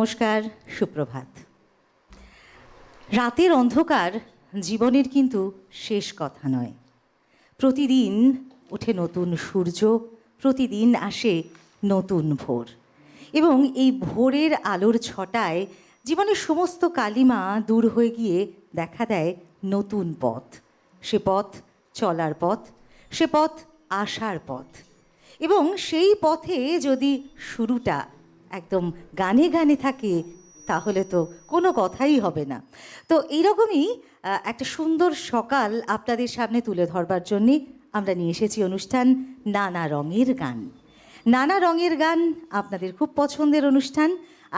নমস্কার, সুপ্রভাত। রাতের অন্ধকার জীবনের কিন্তু শেষ কথা নয়। প্রতিদিন ওঠে নতুন সূর্য, প্রতিদিন আসে নতুন ভোর, এবং এই ভোরের আলোর ছটায় জীবনের সমস্ত কালিমা দূর হয়ে গিয়ে দেখা দেয় নতুন পথ। সে পথ চলার পথ, সে পথ আসার পথ, এবং সেই পথে যদি শুরুটা একদম গানে গানে থাকে তাহলে তো কোনো কথাই হবে না। তো এইরকমই একটা সুন্দর সকাল আপনাদের সামনে তুলে ধরবার জন্যে আমরা নিয়ে এসেছি অনুষ্ঠান নানা রঙের গান। নানা রঙের গান আপনাদের খুব পছন্দের অনুষ্ঠান।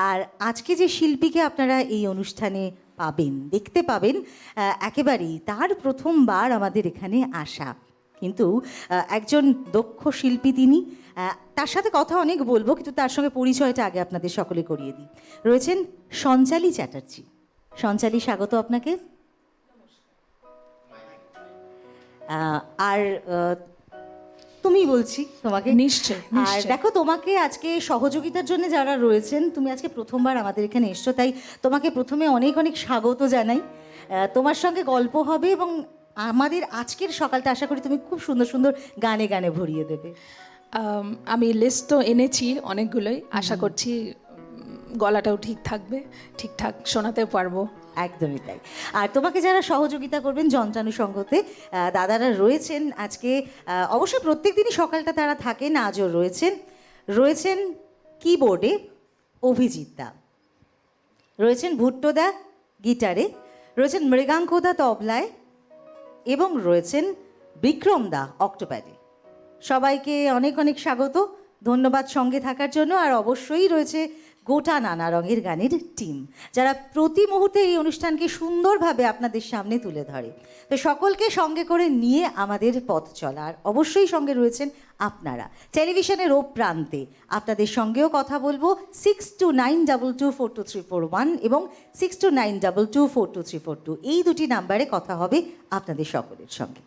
আর আজকে যে শিল্পীকে আপনারা এই অনুষ্ঠানে পাবেন, দেখতে পাবেন, একেবারেই তার প্রথমবার আমাদের এখানে আসা, কিন্তু একজন দক্ষ শিল্পী তিনি। তার সাথে কথা অনেক বলবো, কিন্তু তার সঙ্গে পরিচয়টা আগে আপনাদের সকলে করিয়ে দিই। রয়েছেন সঞ্চালী চ্যাটার্জি। সঞ্চালী, স্বাগত আপনাকে। আর তুমি বলছি তোমাকে নিশ্চয়। আর দেখো, তোমাকে আজকে সহযোগিতার জন্য যারা রয়েছেন, তুমি আজকে প্রথমবার আমাদের এখানে এসছো, তাই তোমাকে প্রথমে অনেক অনেক স্বাগত জানাই। তোমার সঙ্গে গল্প হবে এবং আমাদের আজকের সকালটা আশা করি তুমি খুব সুন্দর সুন্দর গানে গানে ভরিয়ে দেবে। আমি লিস্ট তো এনেছি অনেকগুলোই, আশা করছি গলাটাও ঠিক থাকবে, ঠিকঠাক শোনাতেও পারবো। একদমই তাই। আর তোমাকে যারা সহযোগিতা করবেন যন্ত্রানুষঙ্গতে, দাদারা রয়েছেন আজকে। অবশ্যই প্রত্যেক দিনই সকালটা তারা থাকেন, আজও রয়েছেন কিবোর্ডে অভিজিৎ দা, রয়েছেন ভুট্টোদা গিটারে, রয়েছেন মৃগাঙ্কদা তবলায়, এবং রয়েছেন বিক্রম দা অক্টোপ্যাডে। সবাইকে অনেক অনেক স্বাগত, ধন্যবাদ সঙ্গে থাকার জন্য। আর অবশ্যই রয়েছে গোটা নানা রঙের গানের টিম, যারা প্রতি মুহূর্তে এই অনুষ্ঠানকে সুন্দরভাবে আপনাদের সামনে তুলে ধরে। তো সকলকে সঙ্গে করে নিয়ে আমাদের পথ চলা। আর অবশ্যই সঙ্গে রয়েছেন আপনারা টেলিভিশনের ও প্রান্তে। আপনাদের সঙ্গেও কথা বলবো 6292242341 এবং 6292242342, এই দুটি নাম্বারে কথা হবে আপনাদের সকলের সঙ্গে।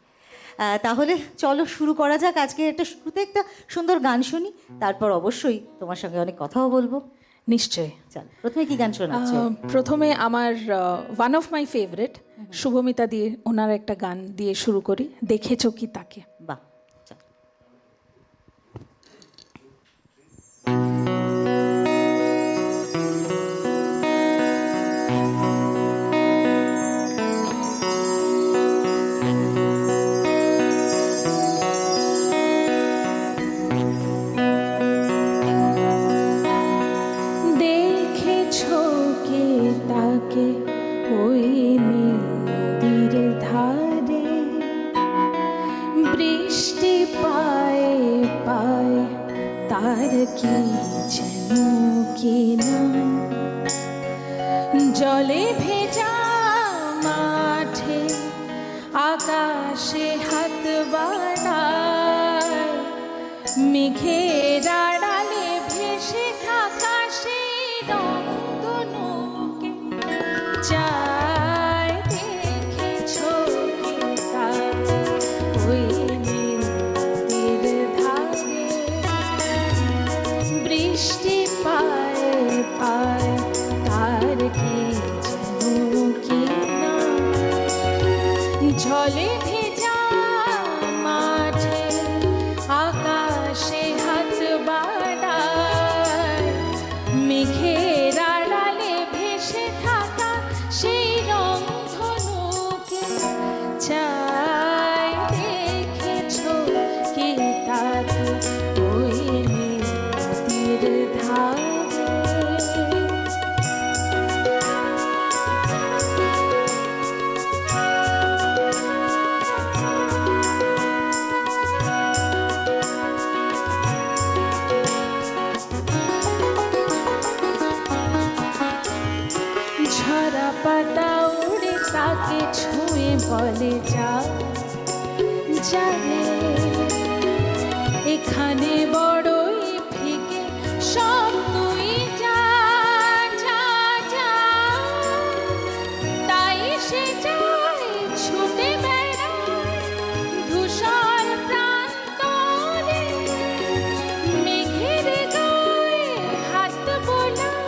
তাহলে চলো শুরু করা যাক। আজকে শুরুতে একটা সুন্দর গান শুনি, তারপর অবশ্যই তোমার সঙ্গে অনেক কথাও বলবো। নিশ্চয়। চল, প্রথমে কি গান শোনাচ্ছ? প্রথমে আমার one of my favourite Shubhamita দিয়ে ওনার একটা গান দিয়ে শুরু করি, দেখেছো কি তাকে। বাহ, ওই নীল নদীর ধারে বৃষ্টি পায়ে পায়ে তার কি যেন কিনা, জলে ভেজা মাঠে আকাশে হাত বাড়ায়, মেঘের আড়ালে ভেসে থাকা সেই রংধনুকে চায়। দেখেছো কি তাকে ওই নীল নদীর ধারে বৃষ্টি পায়ে পায়ে তার কি যেন কিনা, জলে ভেজা মাঠে আকাশে হাত বাড়ায়, মেঘের আড়ালে ভেসে থাকা সেই রংধনুকে চায়। দেখেছো কি তাকে ওই নীল নদীর ধারে। ঝরা পাতা উড়ে তাকে ছুঁয়ে বলে যা যারে, এখানে বড়ই ফিকে সব তুই যা যা যা, তাই সে যায় ছুটে বেড়ায় ধূসর প্রান্তরে, মেঘের গায়ে হাত বোলায়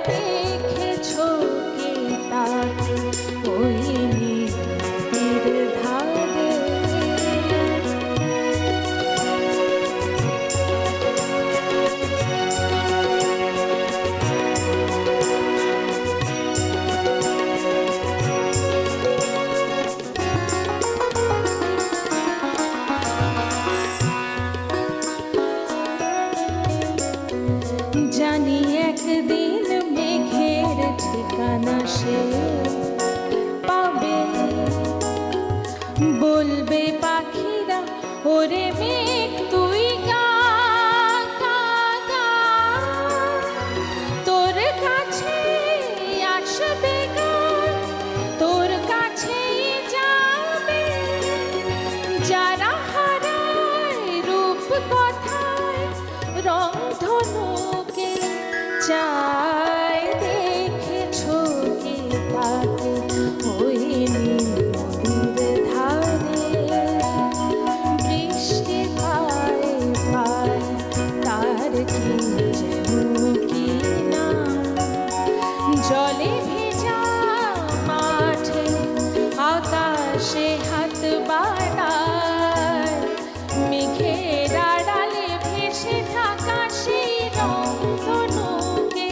দেখেছো কে তাকে ওই নদীর ধারে? জানি একদিন মেঘের ঠিকানা সে পাবে, বলবে পাখিরা ওরে মেঘ তুই গা গা গা, তোর কাছে আসবে গান, তোর কাছেই যাবে। যারা হারায় রূপ কথায় রং ধনুকে চায়, দেখেছো কি তাকে ওই নদীর ধারে? বৃষ্টি পায় পায় তার কি যেন কি নাম, জলে ভেজা মাঠে আকাশে হাত বাড়ায়, মেঘের আড়ালে ভেসে থাকা সেই রংধনুকে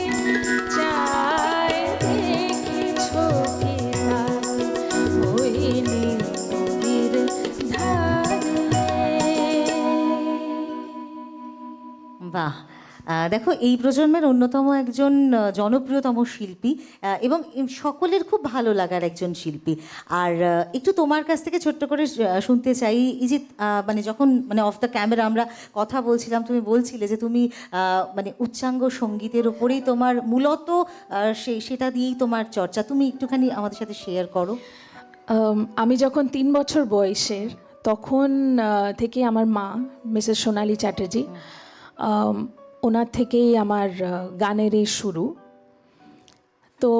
চায়, দেখেছো কি তাকে ওই নদীর ধারে? বাহ! দেখো, এই প্রজন্মের অন্যতম একজন জনপ্রিয়তম শিল্পী এবং সকলের খুব ভালো লাগার একজন শিল্পী। আর একটু তোমার কাছ থেকে ছোট্ট করে শুনতে চাই, এই যে মানে যখন মানে অফ দ্য ক্যামেরা আমরা কথা বলছিলাম, তুমি বলছিলে যে তুমি মানে উচ্চাঙ্গ সঙ্গীতের ওপরেই তোমার মূলত সেটা দিয়েই তোমার চর্চা। তুমি একটুখানি আমাদের সাথে শেয়ার করো। আমি যখন 3 বছর বয়সের, তখন থেকে আমার মা মিসেস সোনালী চ্যাটার্জি, ওনার থেকেই আমার গানের এই শুরু। তো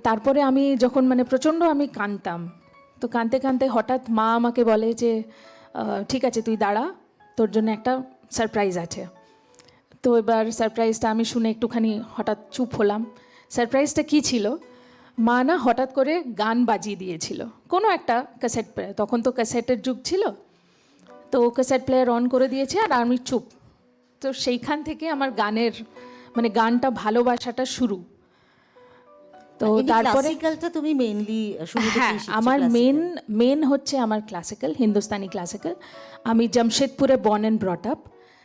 তারপরে আমি যখন মানে প্রচণ্ড আমি কাঁদতাম, তো কাঁদতে কাঁদতে হঠাৎ মা আমাকে বলে যে ঠিক আছে তুই দাঁড়া, তোর জন্য একটা সারপ্রাইজ আছে। তো এবার সারপ্রাইজটা আমি শুনে একটুখানি হঠাৎ চুপ হলাম। সারপ্রাইজটা কী ছিল? মা না হঠাৎ করে গান বাজিয়ে দিয়েছিল, কোনো একটা ক্যাসেট প্লেয়ার, তখন তো ক্যাসেটের যুগ ছিল, তো ক্যাসেট প্লেয়ার অন করে দিয়েছে আর আমি চুপ। তো সেইখান থেকে আমার গানের মানে গানটা ভালোবাসাটা শুরু। তো তারপরে ক্লাসিক্যালটা তুমি মেইনলি শুরু হ্যাঁ, থেকেই শিখছো? আমার classical? মেন হচ্ছে আমার ক্লাসিক্যাল, হিন্দুস্তানি ক্লাসিক্যাল। আমি জামশেদপুরে বর্ন অ্যান্ড ব্রট আপ।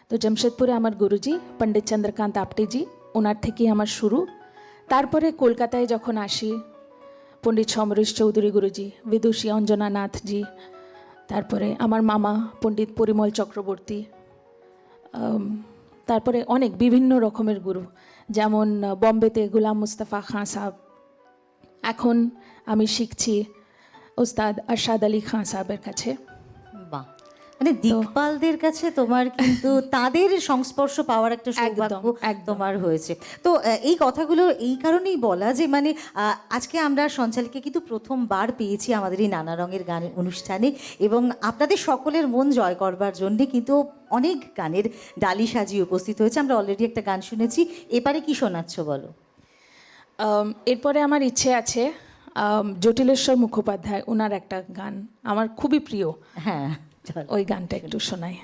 তো জামশেদপুরে আমার গুরুজি পণ্ডিত চন্দ্রকান্ত আপটেজি, ওনার থেকেই আমার শুরু। তারপরে কলকাতায় যখন আসি, পণ্ডিত সমরেশ চৌধুরী গুরুজি, বিদুষী অঞ্জনা নাথজি, তারপরে আমার মামা পণ্ডিত পরিমল চক্রবর্তী, তারপরে অনেক বিভিন্ন রকমের গুরু, যেমন বম্বেতে গুলাম মুস্তাফা খাঁ সাহেব। এখন আমি শিখছি ওস্তাদ আরশাদ আলী খাঁ সাহেবের কাছে। বাহ! মানে দিকপালদের কাছে তোমার কিন্তু তাদের সংস্পর্শ পাওয়ার একটা সৌভাগ্য একদম। তোমার হয়েছে। তো এই কথাগুলো এই কারণেই বলা যে মানে আজকে আমরা সঞ্চালিকে কিন্তু প্রথমবার পেয়েছি আমাদের এই নানা রঙের গানের অনুষ্ঠানে, এবং আপনাদের সকলের মন জয় করবার জন্যে কিন্তু অনেক গানের ডালি সাজিয়ে উপস্থিত হয়েছে। আমরা অলরেডি একটা গান শুনেছি, এবারে কি শোনাচ্ছ বলো? এরপরে আমার ইচ্ছে আছে জটিলেশ্বর মুখোপাধ্যায়, ওনার একটা গান আমার খুবই প্রিয়। হ্যাঁ, চল। ওই গানটা একটু শোনাই।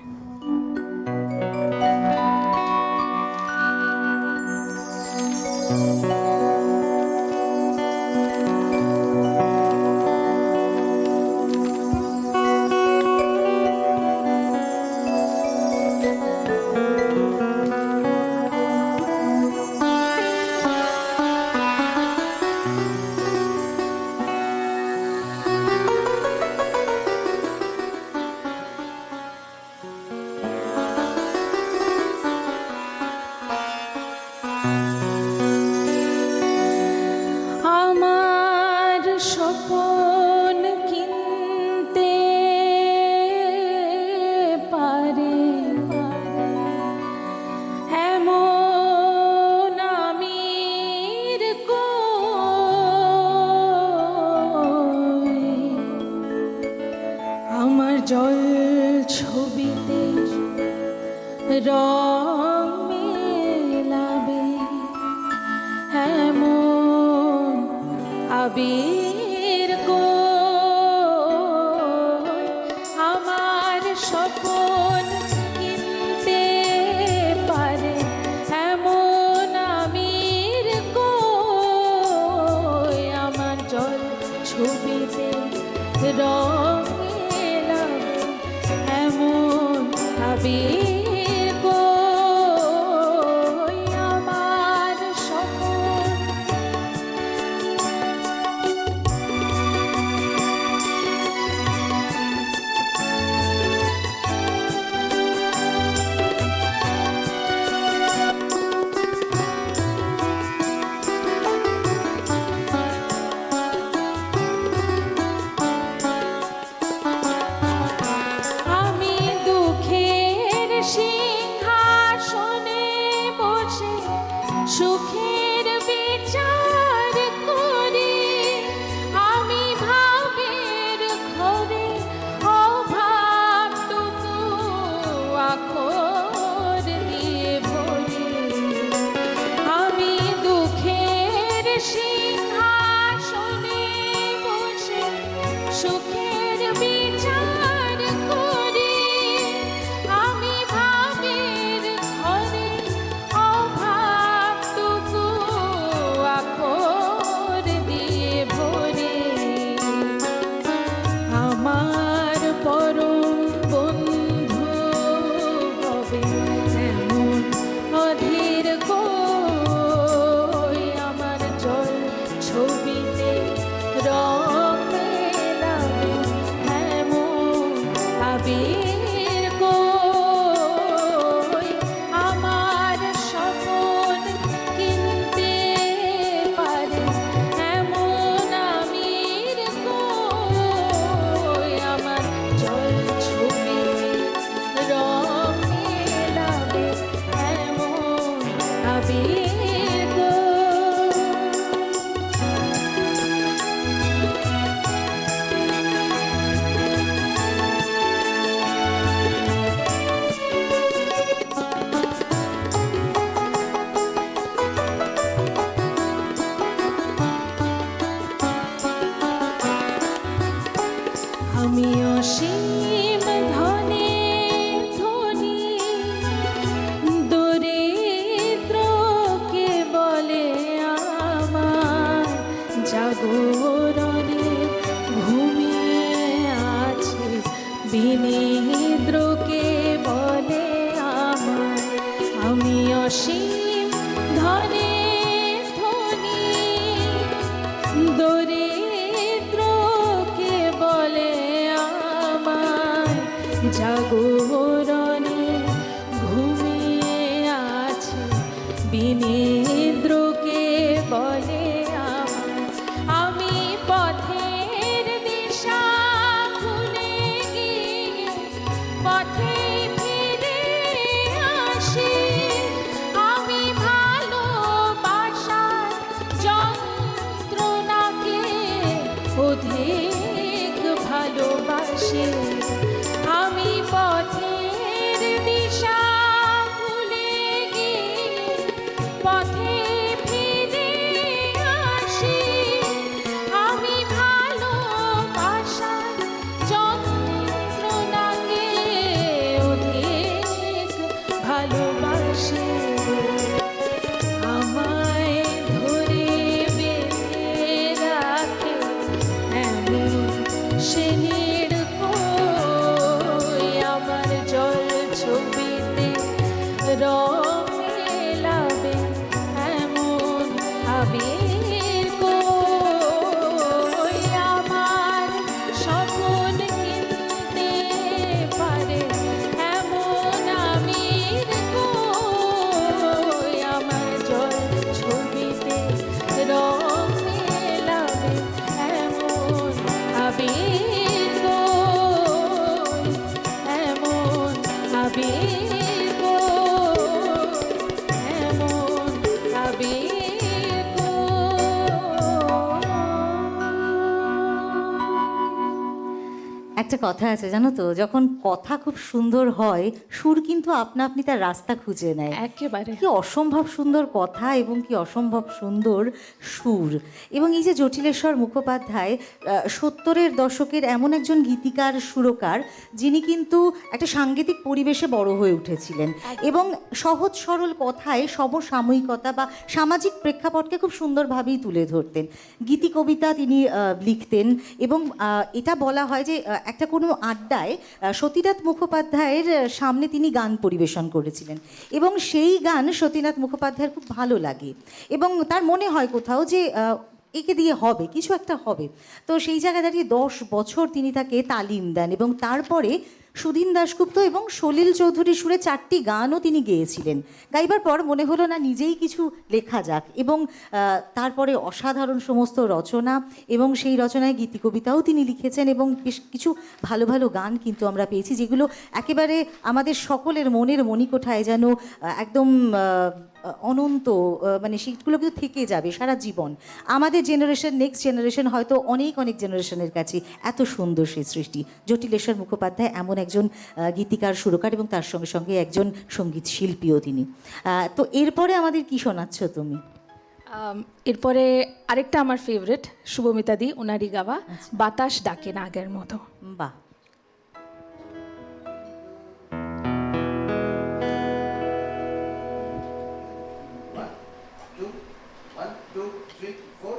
আমার স্বপন কিনতে পারে এমন আমির কই, আমার জল ছবিতে রং মেলাবে আবির গো আমার স্বপন কিনতে পারে এমন আমির গো আমার জল ছবিতে রং মেলাবে এমন আবির গো আমার স্বপন। আমি দুঃখের সিংহাসনে বসে সুখের বিচার করি আমি ভাবের ঘরে অভাবটুকু আখর দিয়ে ভরি আমি দুঃখের সিংহাসনে বসে সুখের বিচার করি আমি ভাবের ঘরে অভাবটুকু আখর দিয়ে ভরে আমার পরম বন্ধু হবে এমন অধীর কই আমার জল ছবিতে রং মেলাবে এমন আবির কই আমার স্বপন কিনতে পারে এমন আমির কই আমার জল ছবিতে রং মেলাবে এমন আবির কই। আমি অসীম ধনে ধনী দরিদ্রকে বলে আমার জাগরণে ঘুমিয়ে আছে বিনিদ্রকে বলে আমার আমি অসীম ধনে ধনী দরিদ্রকে বলে আমার জাগরণে ঘুমিয়ে আছে বিনিদ্রকে বলে আমার আমি পথের দিশা ভুলে গিয়ে পথে ফিরে আসি আমি ভালোবাসার যন্ত্রণাকে অধিক ভালোবাসি আমি পথের দিশা ভুলে গিয়ে পথে ফিরে আসি আমি ভালোবাসার যন্ত্রণাকে অধিক ভালোবাসি আমায় ধরে বেঁধে রাখে এমন সে কই আমার জল ছবিতে রং মেলাবে এমন আবির কই আমার স্বপন কিনতে পারে এমন আমির কই আমার জল ছবিতে রং মেলাবে এমন আবির কই এমন আবির কই এমন আবির কই। একটা কথা আছে জানো তো, যখন কথা খুব সুন্দর হয় সুর কিন্তু আপনা আপনি তার রাস্তা খুঁজে নেয়। একেবারে। কি অসম্ভব সুন্দর কথা এবং কি অসম্ভব সুন্দর সুর। এবং এই যে জটিলেশ্বর মুখোপাধ্যায় 70-এর দশকের এমন একজন গীতিকার সুরকার যিনি কিন্তু একটা সাংগীতিক পরিবেশে বড় হয়ে উঠেছিলেন এবং সহজ সরল কথায় সমসাময়িকতা বা সামাজিক প্রেক্ষাপটকে খুব সুন্দরভাবেই তুলে ধরতেন। গীতি কবিতা তিনি লিখতেন এবং এটা বলা হয় যে একটা কোনো আড্ডায় সতীনাথ মুখোপাধ্যায়ের সামনে তিনি গান পরিবেশন করেছিলেন এবং সেই গান সতীনাথ মুখোপাধ্যায়ের খুব ভালো লাগে এবং তার মনে হয় কোথাও যে একে দিয়ে হবে, কিছু একটা হবে। তো সেই জায়গায় দাঁড়িয়ে 10 বছর তিনি তাকে তালিম দেন এবং তারপরে সুধীন দাশগুপ্ত এবং সলিল চৌধুরীর সুরে 4টি গানও তিনি গেয়েছিলেন। গাইবার পর মনে হলো না নিজেই কিছু লেখা যাক এবং তারপরে অসাধারণ সমস্ত রচনা এবং সেই রচনায় গীতি কবিতাও তিনি লিখেছেন এবং বেশ কিছু ভালো ভালো গান কিন্তু আমরা পেয়েছি যেগুলো একেবারে আমাদের সকলের মনের মণিকোঠায় যেন একদম অনন্ত, মানে সেগুলো কিন্তু থেকে যাবে সারা জীবন। আমাদের জেনারেশন, নেক্সট জেনারেশন হয়তো অনেক অনেক জেনারেশনের কাছে এত সুন্দর সেই সৃষ্টি। জটিলেশ্বর মুখোপাধ্যায় এমন একজন গীতিকার সুরকার এবং তার সঙ্গে সঙ্গে একজন সঙ্গীত শিল্পীও তিনি। তো এরপরে আমাদের কি শোনাচ্ছ তুমি? এরপরে আরেকটা আমার ফেভারিট, শুভমিতা দি, ওনারই গাওয়া বাতাস ডাকে না আগের মতো। বাহ। One, two, three, four.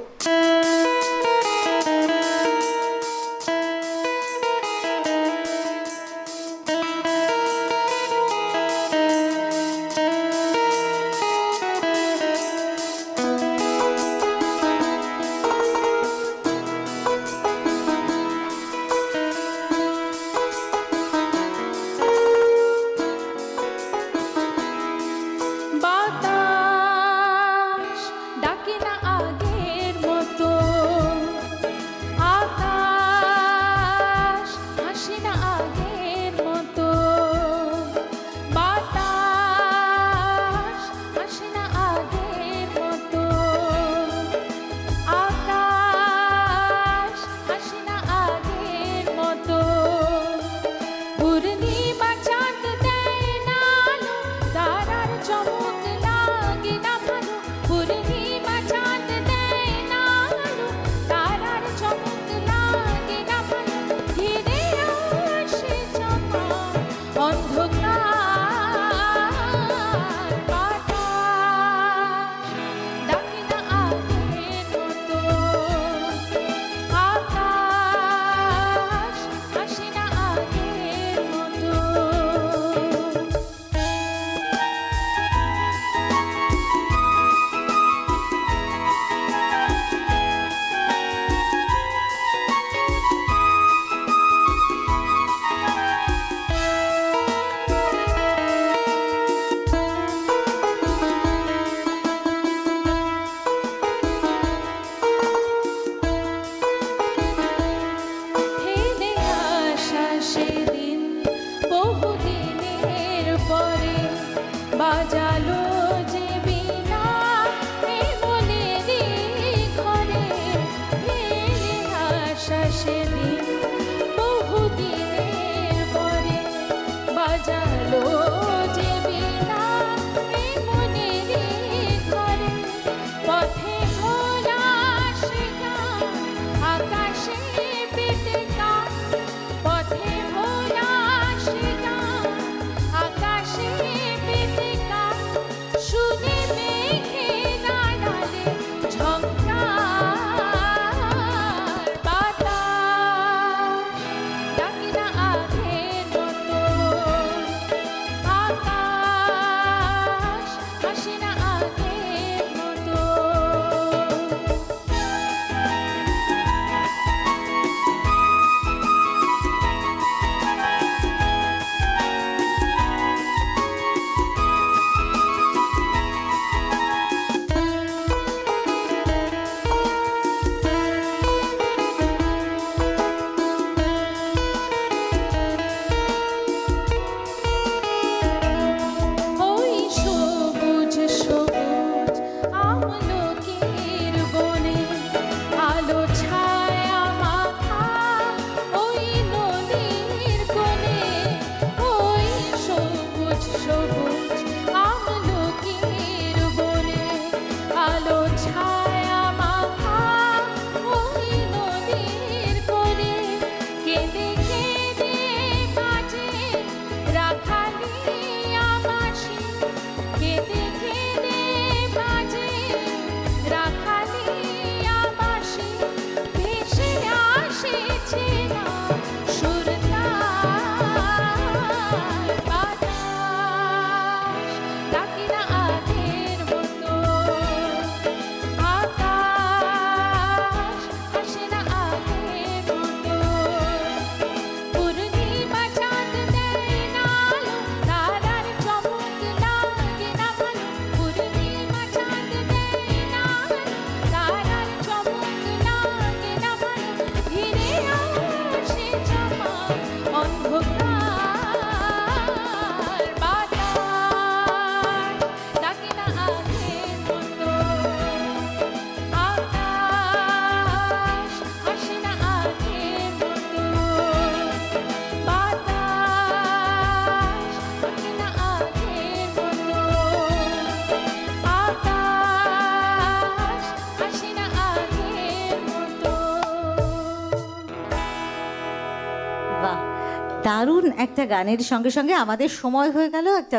দারুণ একটা গানের সঙ্গে সঙ্গে আমাদের সময় হয়ে গেল একটা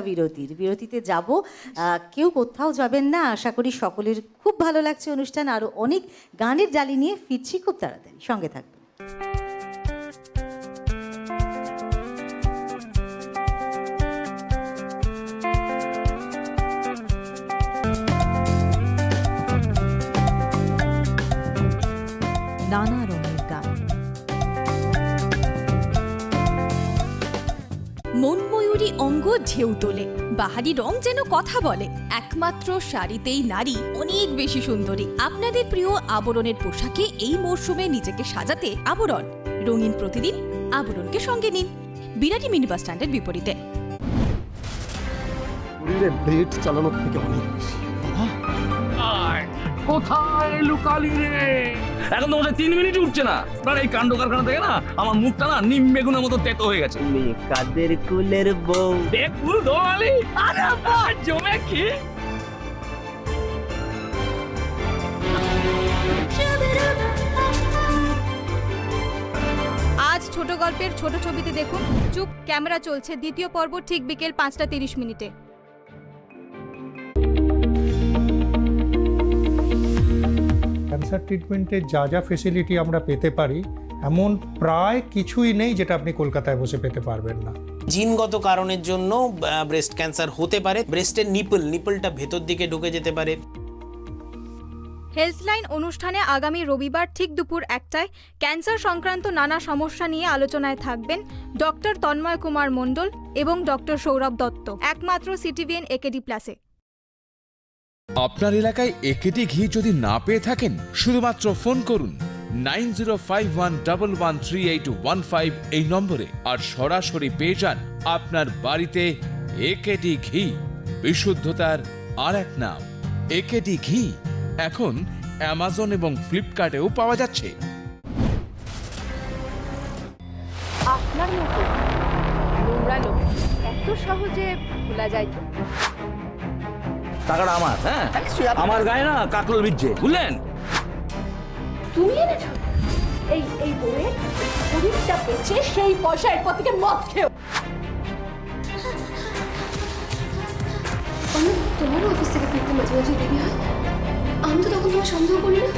বিরতিতে যাব। কেউ কোথাও যাবেন না, আশা করি সকলের খুব ভালো লাগছে অনুষ্ঠান। আরও অনেক গানের জালি নিয়ে ফিরছি খুব তাড়াতাড়ি, সঙ্গে থাকবেন। নানা রঙের গান। মনময়ূরী অঙ্গ ঢেউ তোলে, বাহারি রং যেন কথা বলে। একমাত্র শাড়িতেই নারী অনেক বেশি সুন্দরী। আপনাদের প্রিয় আবরণের পোশাকে এই মরশুমে নিজেকে সাজাতে আবরণ। রঙিন প্রতিদিন আবরণকে সঙ্গে নিন, বিরাটি মিনি বাস স্ট্যান্ডের বিপরীতে। শরীরে ব্লেড চালানোর থেকে অনেক বেশি। কোথায় লুকালি রে? এখন তো মনে 3 মিনিট উঠছে না। আপনার এই কাণ্ড কারখানা থেকে না আমার মুখটা না নিম বেগুনের মতো তেতো হয়ে গেছে। কাদের কুলের বউ দেখ ফুল দোয়ালি, আরে বাহ জমে কি। আজ ছোট গল্পের ছোট ছবিতে দেখুন চুপ ক্যামেরা চলছে দ্বিতীয় পর্ব ঠিক বিকেল 5:30 ক্যান্সার ট্রিটমেন্টে যা যা ফেসিলিটি আমরা পেতে পারি এমন প্রায় কিছুই নেই যেটা আপনি কলকাতায় বসে পেতে পারবেন না। জিনগত কারণের জন্য ব্রেস্ট ক্যান্সার হতে পারে। ব্রেস্টের নিপলটা ভেতর দিকে ঢুকে যেতে পারে। হেলথলাইন অনুষ্ঠানে আগামী রবিবার ঠিক দুপুর 1টায় ক্যান্সার সংক্রান্ত নানা সমস্যা নিয়ে আলোচনায় থাকবেন ডক্টর তন্ময় কুমার মণ্ডল এবং ডক্টর সৌরভ দত্ত, একমাত্র সিটিভিএন একেডি প্লাসে। আপনার এলাকায় একেডি ঘি যদি না পেয়ে থাকেন, শুধুমাত্র ফোন করুন 9051113815 এই নম্বরে, আর সরাসরি পেয়ে যান আপনার বাড়িতে একেডি ঘি। বিশুদ্ধতার আর এক নাম একেডি ঘি। এখন অ্যামাজন এবং ফ্লিপকার্টেও পাওয়া যাচ্ছে। আপনার মতো নোংরা লোক এত সহজে ভোলা যায় তো? টাকাটা আমার, হ্যাঁ আমার গায়ে না কাকল বিচ্ছে, বুঝলেন? তুমি এনেছো এই বইয়ে শরীরটা বেচে সেই পয়সা এরপর থেকে মদ খেও। তোমারও অফিস থেকে ফিরতে মাঝে মাঝে দেরি হয়, আমি তো তখন তোমার সন্দেহ করি না।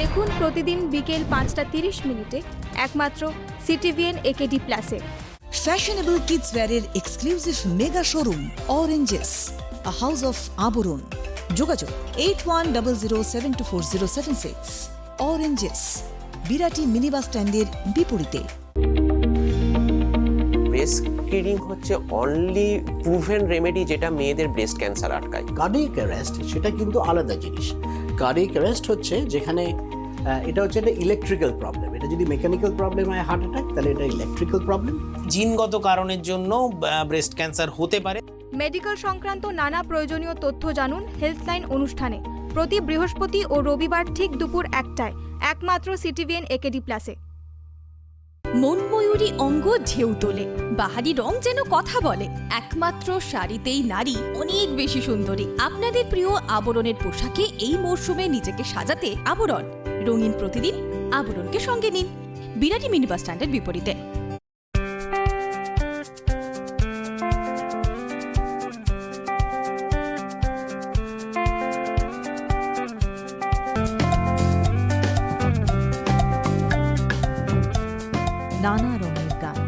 দেখুন প্রতিদিন বিকেল 5:30 একমাত্র সিটিভিএন একেডি প্লাসে। ফ্যাশনেবল কিডস ওয়্যারের exclusive mega showroom oranges, a house of Abaran. যোগাযোগ 8100724076। অরেঞ্জেস, বিরাটি মিনি বাস স্ট্যান্ডের বিপরীতে। ব্রেস্ট ফিডিং হচ্ছে অনলি প্রুভেন রেমেডি যেটা মেয়েদের ব্রেস্ট ক্যান্সার আটকায়। কার্ডিয়াক অ্যারেস্ট সেটা কিন্তু আলাদা জিনিস। কার্ডিয়াক অ্যারেস্ট হচ্ছে যেখানে এটা হচ্ছে একটা ইলেকট্রিক্যাল প্রবলেম। এটা যদি মেকানিক্যাল প্রবলেম হয় হার্ট অ্যাটাক, তাহলে এটা ইলেকট্রিক্যাল প্রবলেম। জিনগত কারণের জন্য ব্রেস্ট ক্যান্সার হতে পারে। মেডিকেল সংক্রান্ত নানা প্রয়োজনীয় তথ্য জানুন হেলথলাইন অনুষ্ঠানে প্রতি বৃহস্পতি ও রবিবার ঠিক দুপুর 1টায়, একমাত্র সিটিভিএন একেডি প্লাসে। মনময়ূরী অঙ্গ ঢেউ তোলে, বাহারি রং যেন কথা বলে। একমাত্র শাড়িতেই নারী অনেক বেশি সুন্দরী। আপনাদের প্রিয় আবরণের পোশাকে এই মরশুমে নিজেকে সাজাতে আবরণ। রঙিন প্রতিদিন আবরণকে সঙ্গে নিন, বিরাটি মিনি বাস স্ট্যান্ডের বিপরীতে। নানা রঙের গান।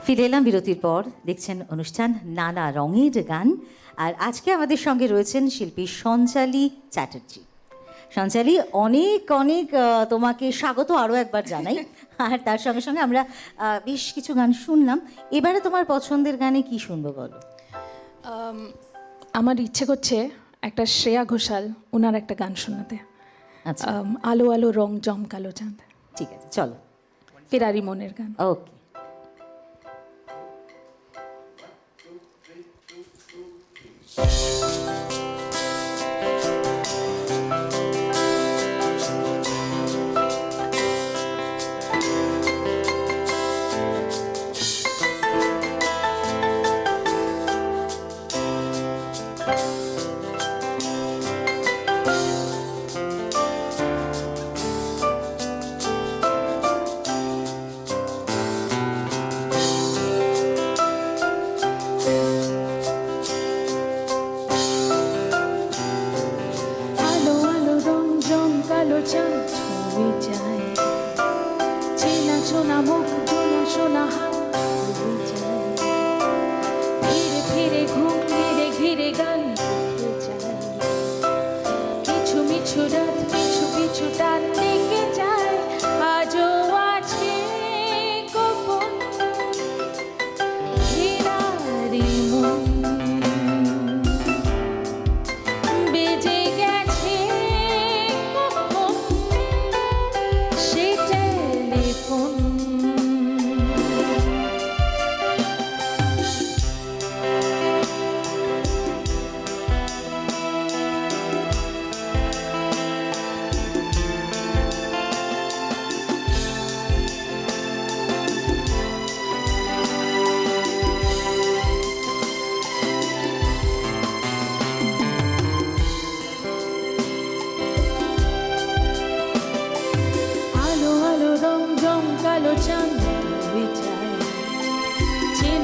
ফিরে এলাম বিরতির পর। দেখছেন অনুষ্ঠান নানা রঙের গান। আর আজকে আমাদের সঙ্গে রয়েছেন শিল্পী সঞ্চালী চ্যাটার্জি। সঞ্চালী, অনেক অনেক তোমাকে স্বাগত আরও একবার জানাই। আর তার সঙ্গে সঙ্গে আমরা বেশ কিছু গান শুনলাম। এবারে তোমার পছন্দের গানে কি শুনবো বলো? আমার ইচ্ছে করছে একটা শ্রেয়া ঘোষাল, ওনার একটা গান শোনাতে। আচ্ছা, আলো আলো রং জমকালো চাঁদ। ঠিক আছে, চলো। ফেরারি মনের গান। ওকে।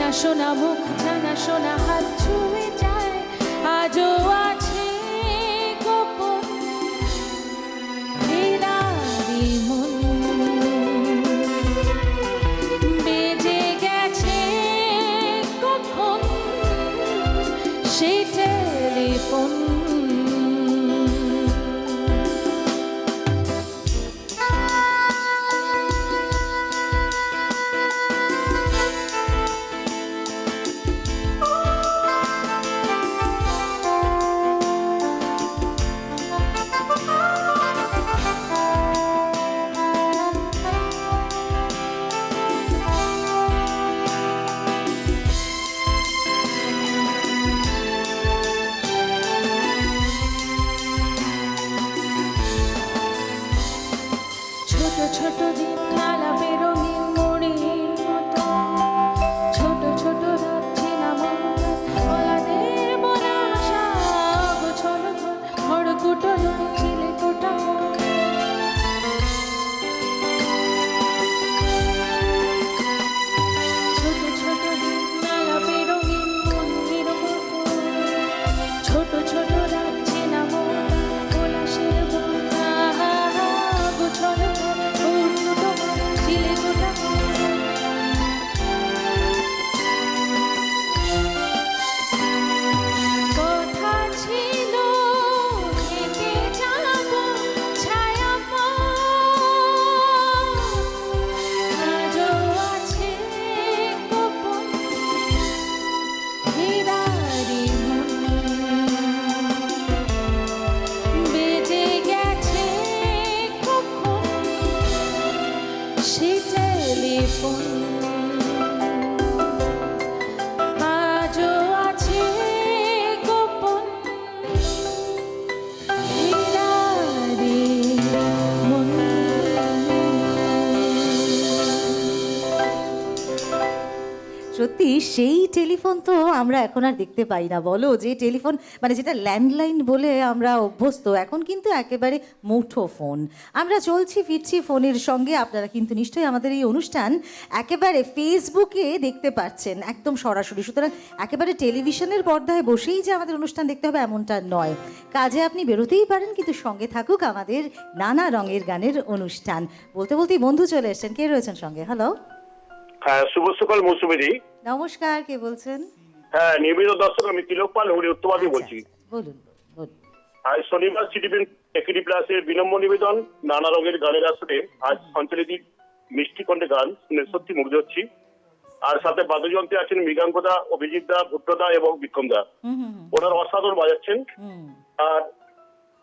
চেনা শোনা মুখ জানা শোনা হাত ছুঁয়ে যায় আজও আছে গোপন হৃদয় মন বেজে গেছে কখন সেই টেলিফোন ছোট ছোট দিন আলাপের রঙিন মরির মতো ছোট ছোট রাত চেনা মন ওলাদের বলা আশা গোছল খড়কুটো নয় চিলে কোটা ছোট ছোট দিন আলাপের রঙিন মরির মতো ছোট ছোট রাত চেনা মন ওলাসের বলা গোছল কথা ছিল থেকে যাব ছায়া আজও আছে গোপন হৃদয় মন বেজে গেছে কখন সে টেলিফোন আজও আছে গোপন হৃদয় মন সত্যি সেই টেলিফোন তো আমরা এখন আর দেখতে পাই না, বলো। যে টেলিফোন মানে যেটা ল্যান্ডলাইন বলে আমরা অভ্যস্ত, এখন কিন্তু একেবারে মুঠো ফোন। আমরা চলছি ফিরছি ফোনের সঙ্গে। আপনারা কিন্তু নিশ্চয়ই আমাদের এই অনুষ্ঠান একেবারে ফেসবুকে দেখতে পাচ্ছেন, একদম সরাসরি। সুতরাং একেবারে টেলিভিশনের পর্দায় বসেই যে আমাদের অনুষ্ঠান দেখতে হবে এমনটা নয়। কাজে আপনি বেরোতেই পারেন, কিন্তু সঙ্গে থাকুক আমাদের নানা রঙের গানের অনুষ্ঠান। বলতে বলতেই বন্ধু চলে এসছেন। কে রয়েছেন সঙ্গে? হ্যালো, হ্যাঁ, শুভ সকাল মৌসুমীদি। নমস্কার, কে বলছেন? হ্যাঁ, নিয়মিত দর্শক, আমি তিলক পাল হুড়ি উত্তরবাদী বলছি। বলুন বলুন। আজ শনিবার সিটিভিএন একেডি প্লাসের বিনম্র নিবেদন নানা রঙের গানের আসরে আজ সঞ্চালিত মিষ্টি কণ্ঠে গান শুনে সত্যি মুগ্ধ হচ্ছি। আর সাথে বাদ্যযন্ত্রে আছেন মৃগাঙ্কদা, অভিজিৎ দা, ভুট্টদা এবং বিক্রম দা। ওনারা অসাধারণ বাজাচ্ছেন। আর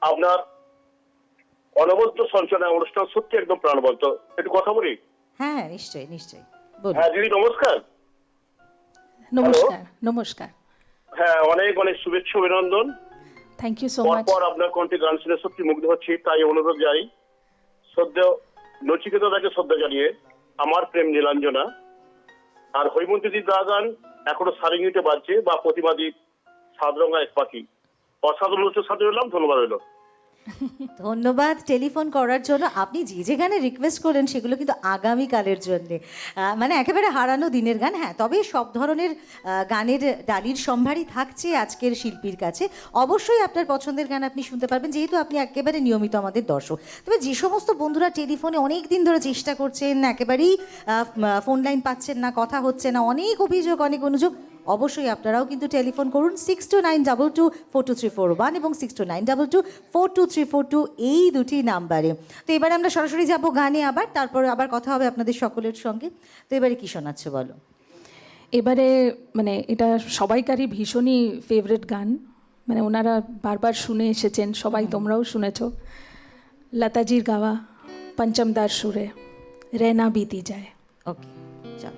আপনার অনবদ্য সঞ্চালনা অনুষ্ঠান সত্যি একদম প্রাণবন্ত। একটু কথা বলি? হ্যাঁ, নিশ্চয়ই নিশ্চয়ই। হ্যাঁ দিদি, নমস্কার। নমস্কার। নমস্কার। হ্যাঁ, অনেক অনেক শুভেচ্ছা, অভিনন্দন। Thank you so much. পর আপনার কণ্ঠে গান শুনে সত্যি মুগ্ধ হচ্ছি। তাই অনুরোধ যাই, শ্রদ্ধেয় নচিকেতা তাকে শ্রদ্ধা জানিয়ে আমার প্রেম নীলাঞ্জনা। আর হৈমন্তীদির দা গান এখনো সারিঙ্গিতে বাজছে, বা প্রতিমাদি সাতরঙা এক পাখি। অসাধারণ উচ্চ সাথে রইলাম, ধন্যবাদ রইল। ধন্যবাদ টেলিফোন করার জন্য। আপনি যে যে গানে রিকোয়েস্ট করলেন সেগুলো কিন্তু আগামীকালের জন্যে, মানে একেবারে হারানো দিনের গান। হ্যাঁ, তবে সব ধরনের গানের ডালির সম্ভারই থাকছে আজকের শিল্পীর কাছে। অবশ্যই আপনার পছন্দের গান আপনি শুনতে পারবেন, যেহেতু আপনি একেবারে নিয়মিত আমাদের দর্শক। তবে যে সমস্ত বন্ধুরা টেলিফোনে অনেক দিন ধরে চেষ্টা করছেন, একেবারেই ফোন লাইন পাচ্ছেন না, কথা হচ্ছে না, অনেক অভিযোগ, অনেক অনুযোগ, অবশ্যই আপনারাও কিন্তু টেলিফোন করুন 6292242341 এবং 6292242342 এই দুটি নাম্বারে। তো এবারে আমরা সরাসরি যাব গানে, তারপর আবার কথা হবে আপনাদের সকলের সঙ্গে। তো এবারে কি শোনাচ্ছ বলো? এবারে মানে এটা সবাইকারই ভীষণই ফেভারিট গান, মানে ওনারা বারবার শুনে এসেছেন, সবাই তোমরাও শুনেছ। লতাজির গাওয়া পঞ্চমদার সুরে রেনা বিতি যায়। ওকে, চল।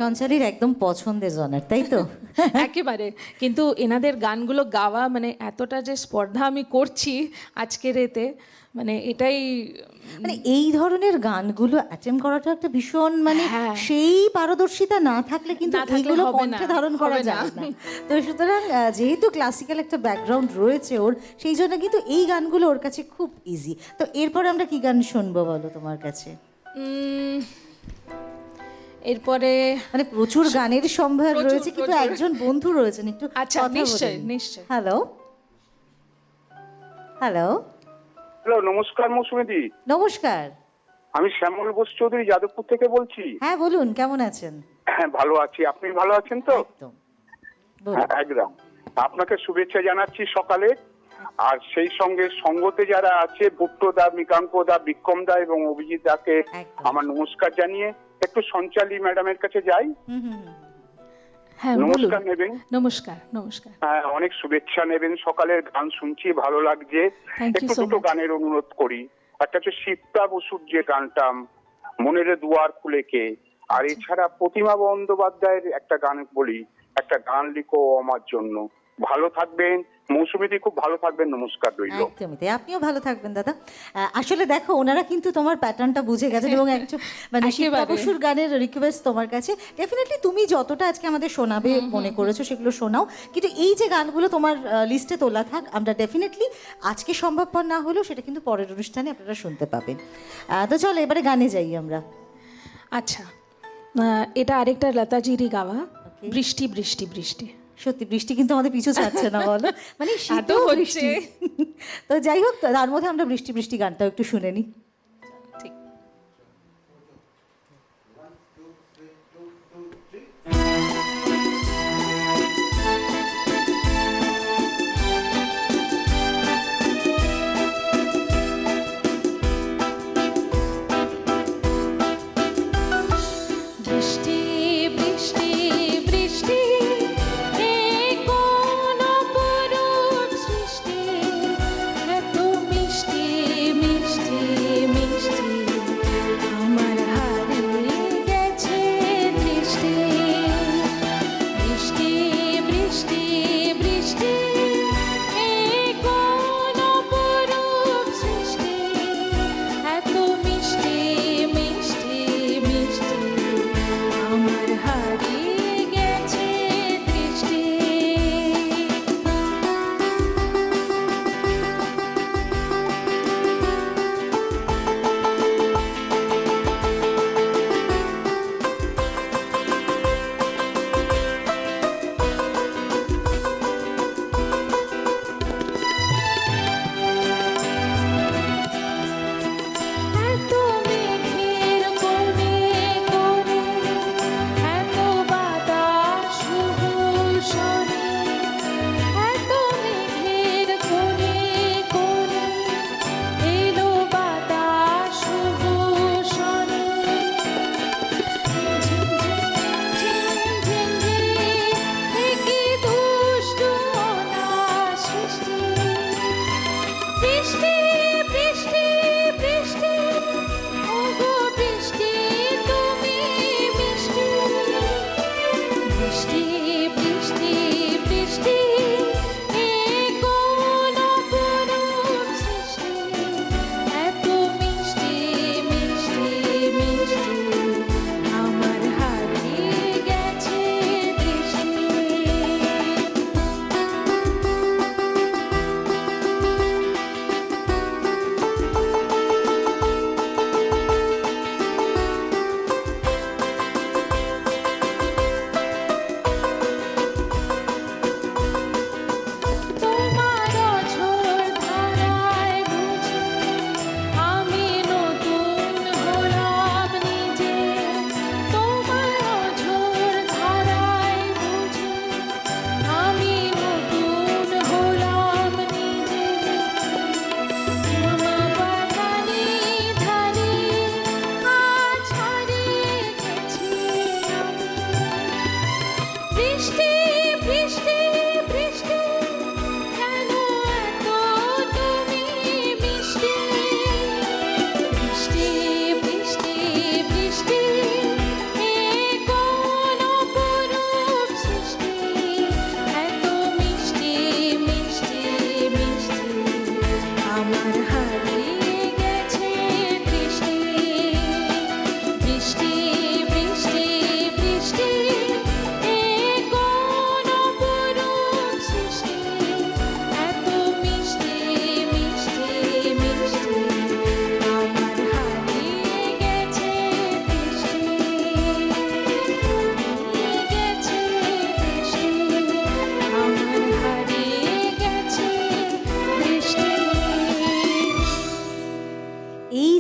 সঞ্চারীর একদম পছন্দের জনার, তাই তো? একেবারে। কিন্তু এনাদের গানগুলো গাওয়া মানে এতটা যে স্পর্ধা আমি করছি আজকের এতে, মানে এটাই মানে এই ধরনের গানগুলো অ্যাটেম্প করাটা একটা ভীষণ মানে সেই পারদর্শিতা না থাকলে কিন্তু না থাকলে এইগুলো হবে কণ্ঠে না, ধারণ করা হবে না। যায় না। তো সুতরাং যেহেতু ক্লাসিক্যাল একটা ব্যাকগ্রাউন্ড রয়েছে ওর, সেই জন্য কিন্তু এই গানগুলো ওর কাছে খুব ইজি। তো এরপরে আমরা কি গান শুনবো বলো তোমার কাছে? এরপরে মানে প্রচুর গানের সম্ভার প্রচুর, রয়েছে, কিন্তু প্রচুর। একজন বন্ধু রয়েছেন, একটু আচ্ছা, কথা নিশ্চয়ই, বলুন। নিশ্চয়ই। হ্যালো হ্যালো, হ্যালো, নমস্কার মৌসুমীদি। নমস্কার। আমি শ্যামল বোস চৌধুরী যাদবপুর থেকে বলছি। হ্যাঁ বলুন, কেমন আছেন? হ্যাঁ, ভালো আছি। আপনি ভালো আছেন তো? একদম বলুন। হ্যাঁ, একদম। আপনাকে শুভেচ্ছা জানাচ্ছি সকালে। আর সেই সঙ্গে সঙ্গতে যারা আছে, ভুট্টো দা, মৃগাঙ্ক দা, বিক্রম দা এবং অভিজিৎ দাকে একদম। আমার নমস্কার জানিয়ে একটু সঞ্চালী ম্যাডামের কাছে যাই। হ্যাঁ বলুন। নমস্কার নেবেন। নমস্কার, নমস্কার। হ্যাঁ, অনেক শুভেচ্ছা নেবেন। সকালের গান শুনছি, ভালো লাগছে। Thank you একটু so দুটো much. গানের অনুরোধ করি। একটা হচ্ছে শিপ্রা বসুর যে গানটা মনের দুয়ার খুলে কে, আর এছাড়া প্রতিমা বন্দ্যোপাধ্যায়ের একটা গান বলি, একটা গান লিখো আমার জন্য। ভালো থাকবেন মৌসুমীদি, খুব ভালো থাকবেন। নমস্কার রইল। একদমই তাই, আপনিও ভালো থাকবেন দাদা। আসলে দেখো, ওনারা কিন্তু তোমার প্যাটার্নটা বুঝে গেছেন এবং একটু মানে শিপ্রা একেবারে। বসুর গানের রিকোয়েস্ট তোমার কাছে। ডেফিনেটলি তুমি যতটা আজকে আমাদের শোনাবে মনে করেছো সেগুলো শোনাও, কিন্তু এই যে গানগুলো তোমার লিস্টে তোলা থাক, আমরা ডেফিনেটলি আজকে সম্ভবপর না হলেও সেটা কিন্তু পরের অনুষ্ঠানে আপনারা শুনতে পাবেন। তো চলো এবারে গানে যাই আমরা। আচ্ছা, এটা আরেকটা লতাজিরই গাওয়া, বৃষ্টি বৃষ্টি বৃষ্টি। সত্যি বৃষ্টি কিন্তু আমাদের পিছু ছাড়ছে না বলো, মানে শীত এত হচ্ছে। বৃষ্টি। তো যাই হোক, তার মধ্যে আমরা বৃষ্টি বৃষ্টি গানটাও একটু শুনে নিই। ঠিক। বৃষ্টি বৃষ্টি বৃষ্টি, এ কোন অপরূপ সৃষ্টি, এত মিষ্টি মিষ্টি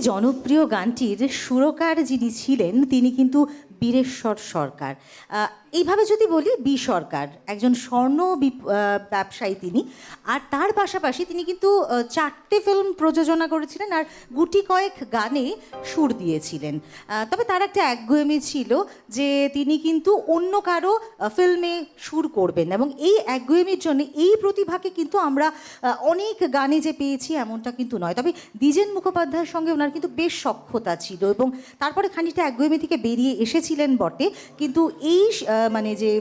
জনপ্রিয় গানটির সুরকার যিনি ছিলেন তিনি কিন্তু বীরেশ্বর সরকার। এইভাবে যদি বলি বি সরকার, একজন স্বর্ণ ব্যবসায়ী তিনি। আর তার পাশাপাশি তিনি কিন্তু 4টে ফিল্ম প্রযোজনা করেছিলেন আর গুটি কয়েক গানে সুর দিয়েছিলেন। তবে তার একটা একগুঁয়েমি ছিল যে তিনি কিন্তু অন্য কারো ফিল্মে সুর করবেন, এবং এই একগুঁয়েমির জন্য এই প্রতিভাকে কিন্তু আমরা অনেক গানে যে পেয়েছি এমনটা কিন্তু নয়। তবে দ্বিজেন মুখোপাধ্যায়ের সঙ্গে ওনার কিন্তু বেশ সখ্যতা ছিল, এবং তারপরে খানিকটা একগুঁয়েমি থেকে বেরিয়ে এসেছিলেন বটে, কিন্তু এই মানে যে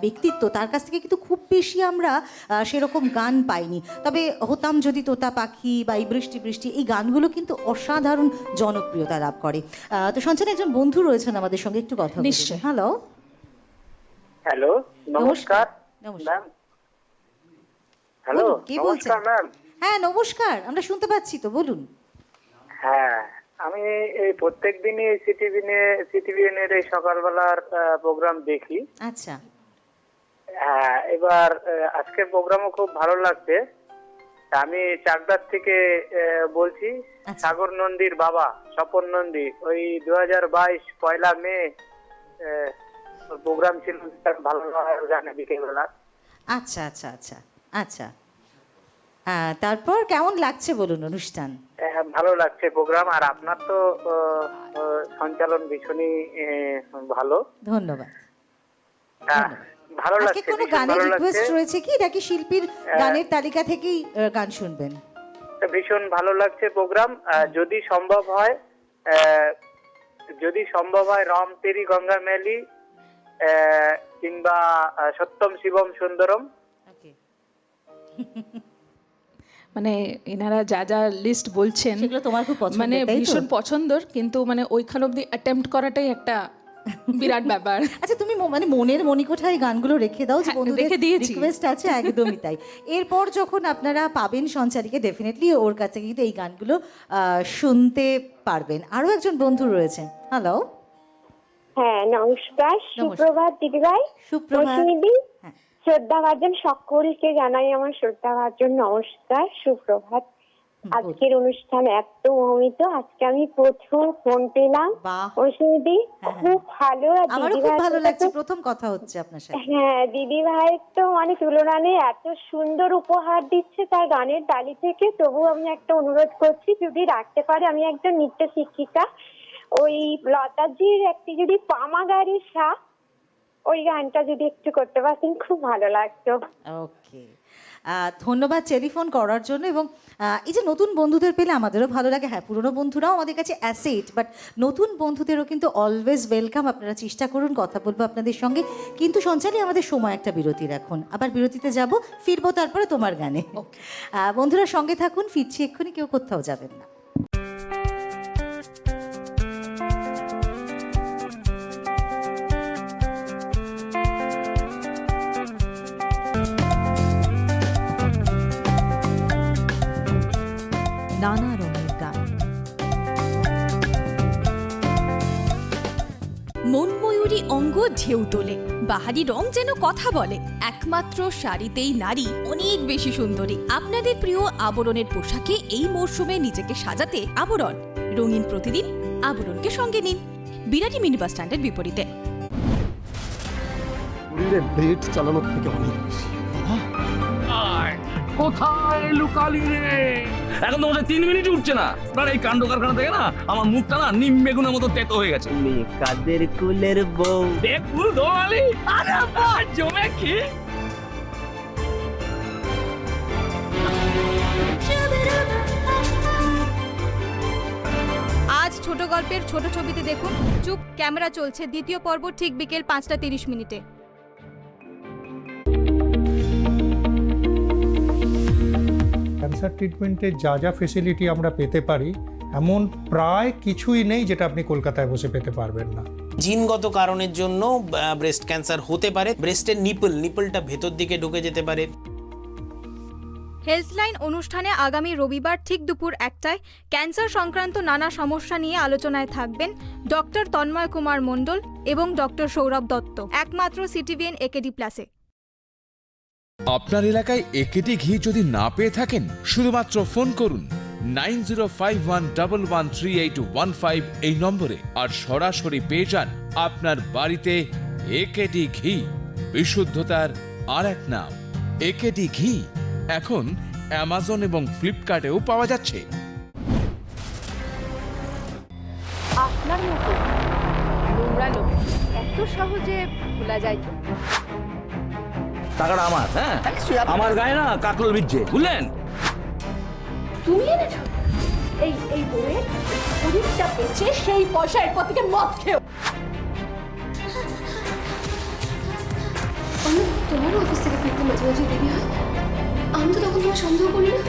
ব্যক্তিত্ব তার কাছ থেকে কিন্তু খুব বেশি আমরা সেরকম গান পাইনি। তবে হতাম যদি তোতা পাখি বা এই বৃষ্টি বৃষ্টি, এই গানগুলো কিন্তু অসাধারণ জনপ্রিয়তা লাভ করে। তো সঞ্চনা, একজন বন্ধু রয়েছেন আমাদের সঙ্গে, একটু কথা নিশ্চয়ই। হ্যালো হ্যালো, নমস্কার নমস্কার। হ্যালো, কে বলছেন? ম্যাম। হ্যাঁ নমস্কার, আমরা শুনতে পাচ্ছি তো, বলুন। হ্যাঁ, আমি এই প্রত্যেক দিনই সিটিভিএন এর এই সকালবেলার প্রোগ্রাম দেখি। আচ্ছা। হ্যাঁ, এবার আজকের প্রোগ্রামও খুব ভালো লাগছে। আমি চাকদার থেকে বলছি। সাগর নন্দীর বাবা স্বপন নন্দী ওই 2022 পয়লা মে প্রোগ্রাম ছিল, ভালো জানে বিকেলবেলা। আচ্ছা আচ্ছা আচ্ছা আচ্ছা। তারপর কেমন লাগছে বলুন অনুষ্ঠান? ভালো লাগছে প্রোগ্রাম, আর আপনার তো সঞ্চালন ভীষণই ভালো। ধন্যবাদ। ভালো আজকে লাগছে। কোনো গানের রিকোয়েস্ট রয়েছে কি, নাকি শিল্পীর গানের তালিকা থেকেই গান শুনবেন? ভীষণ ভালো লাগছে প্রোগ্রাম। যদি সম্ভব হয় রাম তেরি গঙ্গা মেলি কিংবা সত্যম শিবম সুন্দরম। মানে এনারা যা যা লিস্ট বলছেন সেগুলো তোমার খুব পছন্দের, মানে তাই তো? ভীষণ পছন্দের, কিন্তু মানে ওইখান অব্দি অ্যাটেম্প্ট করাটাই একটা বিরাট ব্যাপার। আচ্ছা, তুমি মানে মনের মণিকোঠায় গানগুলো রেখে দাও যে বন্ধুদের রেখে দিয়েছি। রিকোয়েস্ট আছে, একদমই তাই। এরপর যখন আপনারা পাবেন সঞ্চারীকে, ডেফিনেটলি ওর কাছে কিন্তু এই গানগুলো শুনতে পারবেন। আরও একজন বন্ধু রয়েছেন। হ্যালো। হ্যাঁ, নমস্কার, সুপ্রভাত দিদিভাই। সুপ্রভাত। শ্রদ্ধা ভাজন সকলকে জানাই আমার শ্রদ্ধা ভাজন নমস্কার, সুপ্রভাত। আজকের অনুষ্ঠান এত মমিত, আজকে আমি প্রথম ফোন পেলাম। অসুবিধি খুব ভালো। আমারও খুব ভালো লাগছে, প্রথম কথা হচ্ছে আপনার সাথে। হ্যাঁ, দিদি ভাই তো মানে তুলনা নেই, এত সুন্দর উপহার দিচ্ছে তার গানের তালি থেকে। তবু আমি একটা অনুরোধ করছি, যদি রাখতে পারে, আমি একজন নৃত্য শিক্ষিকা, ওই লতাজির একটি যদি পামাগারি শাক, ওই গানটা যদি একটু করতে পারতেন খুব ভালো লাগতো। ওকে, ধন্যবাদ টেলিফোন করার জন্য। এবং এই যে নতুন বন্ধুদের পেলে আমাদেরও ভালো লাগে। হ্যাঁ, পুরনো বন্ধুরাও আমাদের কাছে অ্যাসেট, বাট নতুন বন্ধুদেরও কিন্তু অলওয়েজ ওয়েলকাম। আপনারা চেষ্টা করুন, কথা বলবো আপনাদের সঙ্গে। কিন্তু সঞ্চালী, আমাদের সময় একটা বিরতি রাখুন, আবার বিরতিতে যাব, ফিরবো তারপরে তোমার গানে। বন্ধুরা সঙ্গে থাকুন, ফিরছি এক্ষুনি, কেউ কোথাও যাবেন না। নানা রঙের গান। মনময়ূরী অঙ্গ ঢেউ তোলে, বাহারি রং যেন কথা বলে। একমাত্র শাড়িতেই নারী অনেক বেশি সুন্দরী। আপনাদের প্রিয় আবরণের পোশাকে এই মরশুমে নিজেকে সাজাতে আবরণ। রঙিন প্রতিদিন আবরণকে সঙ্গে নিন, বিরাটি মিনি বাস স্ট্যান্ডের বিপরীতে। ব্লেড চালানোর থেকে অনেক বেশি। কোথায় লুকালি রে? এখন তো 3 মিনিট উঠছে না। আপনার এই কাণ্ড কারখানা থেকে না আমার মুখটা না নিম বেগুনের মতো তেতো হয়ে গেছে। কাদের কুলের বউ দেখ ফুল দোয়ালি, আরে বাহ জমে কি। আজ ছোট গল্পের ছোট ছবিতে দেখুন চুপ ক্যামেরা চলছে দ্বিতীয় পর্ব, ঠিক বিকেল 5:30। ক্যান্সার ট্রিটমেন্টে যা যা ফেসিলিটি আমরা পেতে পারি এমন প্রায় কিছুই নেই যেটা আপনি কলকাতায় বসে পেতে পারবেন না। জিনগত কারণের জন্য ব্রেস্ট ক্যান্সার হতে পারে। ব্রেস্টের নিপলটা ভেতর দিকে ঢুকে যেতে পারে। হেলথলাইন অনুষ্ঠানে আগামী রবিবার ঠিক দুপুর 1টায় ক্যান্সার সংক্রান্ত নানা সমস্যা নিয়ে আলোচনায় থাকবেন ডক্টর তন্ময় কুমার মণ্ডল এবং ডক্টর সৌরভ দত্ত, একমাত্র সিটিভিএন একেডি প্লাসে। আপনার এলাকায় একেডি ঘি যদি না পেয়ে থাকেন, শুধুমাত্র ফোন করুন 9051113815 এই নম্বরে, আর সরাসরি পেয়ে যান আপনার বাড়িতে একেডি ঘি, বিশুদ্ধতার আর এক নাম। একেডি ঘি এখন অ্যামাজন এবং ফ্লিপকার্টেও পাওয়া যাচ্ছে। আপনার মতো নোংরা লোক এত সহজে ভোলা যায় তো? টাকাটা আমার, হ্যাঁ আমার গায়ে না কাকল বিচ্ছে, বুঝলেন? তুমি এনেছো এই বইয়ের শরীরটা বেচে সেই পয়সা এরপর থেকে মদ খেও। তোমারও অফিস থেকে ফিরতে মাঝে মাঝে দেরি হয়, আমি তো তখন তোমার সন্দেহ করি না।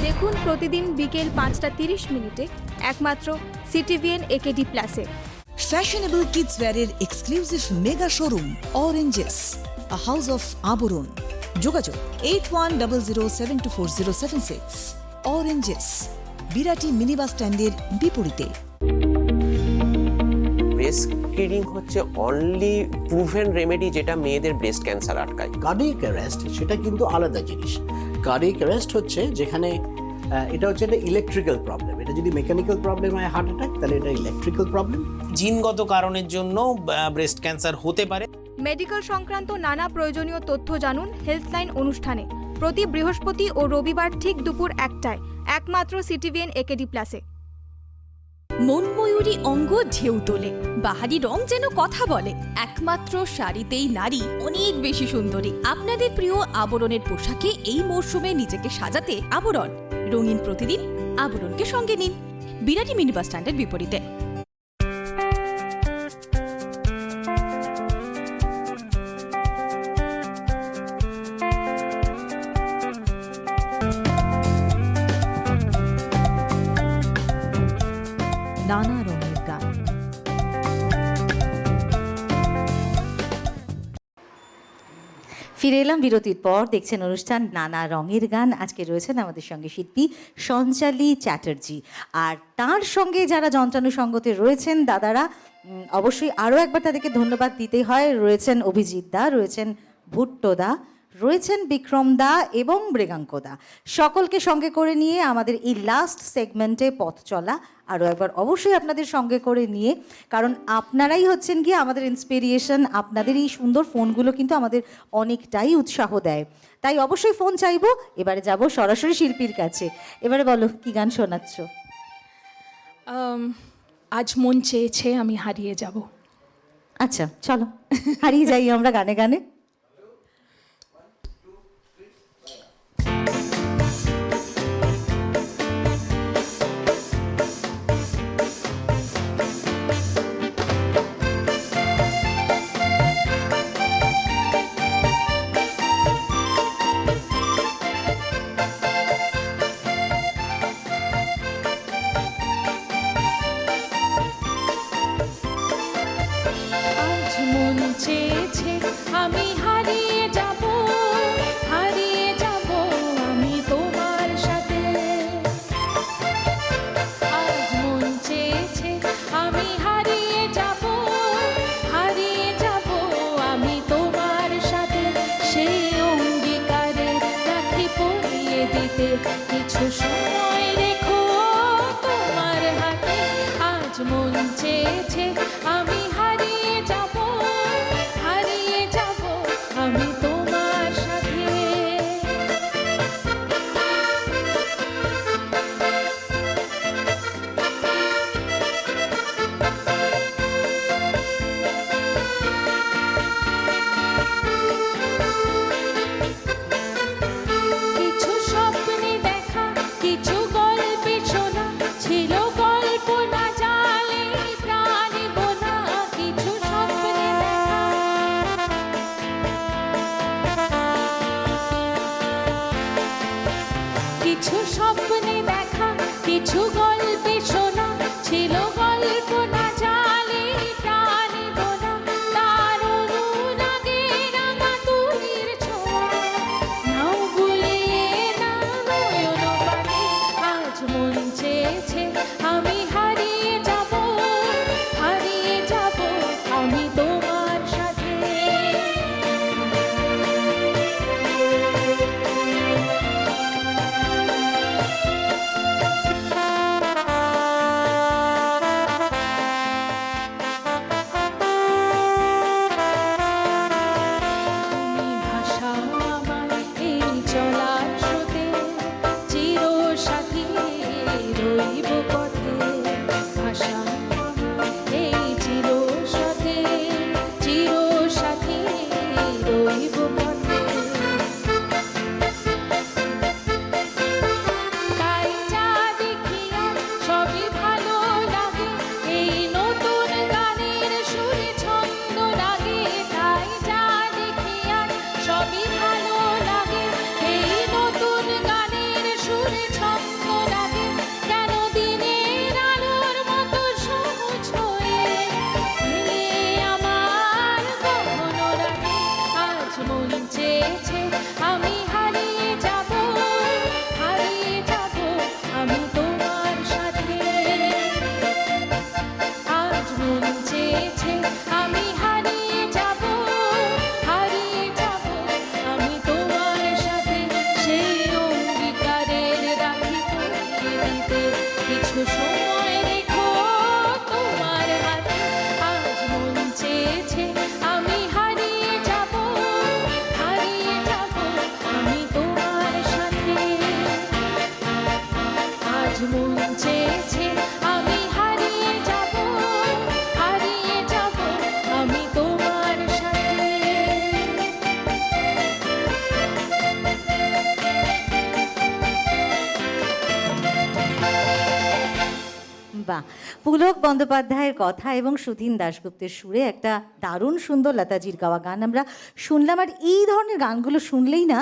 দেখুন প্রতিদিন বিকেল 5:30 একমাত্র সিটিভিএন একেডি প্লাসে। ফ্যাশনেবল কিডস ওয়্যারের exclusive mega showroom oranges, a house of Abaran. যোগাযোগ 8100724076। অরেঞ্জেস, বিরাটি মিনি বাস স্ট্যান্ডের বিপরীতে। ব্রেস্ট ফিডিং হচ্ছে অনলি প্রুভেন রেমেডি যেটা মেয়েদের ব্রেস্ট ক্যান্সার আটকায়। কার্ডিয়াক অ্যারেস্ট সেটা কিন্তু আলাদা জিনিস। কার্ডিয়াক অ্যারেস্ট হচ্ছে যেখানে এটা হচ্ছে একটা ইলেকট্রিক্যাল প্রবলেম। এটা যদি মেকানিক্যাল প্রবলেম হয় হার্ট অ্যাটাক, তাহলে এটা ইলেকট্রিক্যাল প্রবলেম। জিনগত কারণের জন্য ব্রেস্ট ক্যান্সার হতে পারে। মেডিকেল সংক্রান্ত নানা প্রয়োজনীয় তথ্য জানুন হেলথলাইন অনুষ্ঠানে প্রতি বৃহস্পতি ও রবিবার ঠিক দুপুর 1টায় একমাত্র সিটিভিএন একেডি প্লাসে। মনময়ূরী অঙ্গ ঢেউ তোলে, বাহারি রং যেন কথা বলে, একমাত্র শাড়িতেই নারী অনেক বেশি সুন্দরী। আপনাদের প্রিয় আবরণের পোশাকে এই মরশুমে নিজেকে সাজাতে আবরণ। রঙিন প্রতিদিন আবরণকে সঙ্গে নিন, বিরাটি মিনি বাস স্ট্যান্ডের বিপরীতে। নানা রঙের গান। ফিরে এলাম বিরতির পর। দেখছেন অনুষ্ঠান নানা রঙের গান। আজকে রয়েছেন আমাদের সঙ্গে শিল্পী সঞ্চালী চ্যাটার্জি, আর তার সঙ্গে যারা যন্ত্রানুষঙ্গতে রয়েছেন দাদারা, অবশ্যই আরও একবার তাদেরকে ধন্যবাদ দিতে হয়। রয়েছেন অভিজিৎ দা, রয়েছেন ভুট্টো দা, রয়েছেন বিক্রম দা এবং মৃগাঙ্ক দা। সকলকে সঙ্গে করে নিয়ে আমাদের এই লাস্ট সেগমেন্টে পথ চলা আরও একবার অবশ্যই আপনাদের সঙ্গে করে নিয়ে, কারণ আপনারাই হচ্ছেন গিয়ে আমাদের ইন্সপিরিয়েশন। আপনাদের এই সুন্দর ফোনগুলো কিন্তু আমাদের অনেকটাই উৎসাহ দেয়। তাই অবশ্যই ফোন চাইবো। এবারে যাব সরাসরি শিল্পীর কাছে। এবারে বলো কি গান শোনাচ্ছ? আজ মন চেয়েছে আমি হারিয়ে যাব। আচ্ছা চলো হারিয়ে যাই আমরা গানে গানে। আমি হারিয়ে যাব আমি তোমার সাথে। আজ মন চেয়েছে আমি হারিয়ে যাব আমি তোমার সাথে। সেই অঙ্গীকারে রাখি পরিয়ে দিতে কিছু সময় রেখো তোমার হাতে। আজ মন চেয়েছে আমি হারিয়ে যাব আমি তোমার সাথে। কিছু স্বপ্নে দেখা, কিছু গল্পে শোনা, ছিল গল্প না জালে প্রাণে বলে। চেয়েছে আমি হারিয়ে যাব, আমি তোমার সাথে। আজ মন চেয়েছে আমি হারিয়ে যাব, আমি তোমার সাথে। সেই অঙ্গীকারের রাখি পরিয়ে দিতে কিছু সময় রেখো তোমার হাতে। আজ মন চেয়েছে আমি হারিয়ে যাব, আমি তোমার সাথে। আজ মন চেয়েছে আমি হারিয়ে যাব, আমি তোমার সাথে। বাহ, পুলক বন্দ্যোপাধ্যায়ের কথা এবং সুধীন দাশগুপ্তের সুরে একটা দারুণ সুন্দর লতাজির গাওয়া গান আমরা শুনলাম। আর এই ধরনের গানগুলো শুনলেই না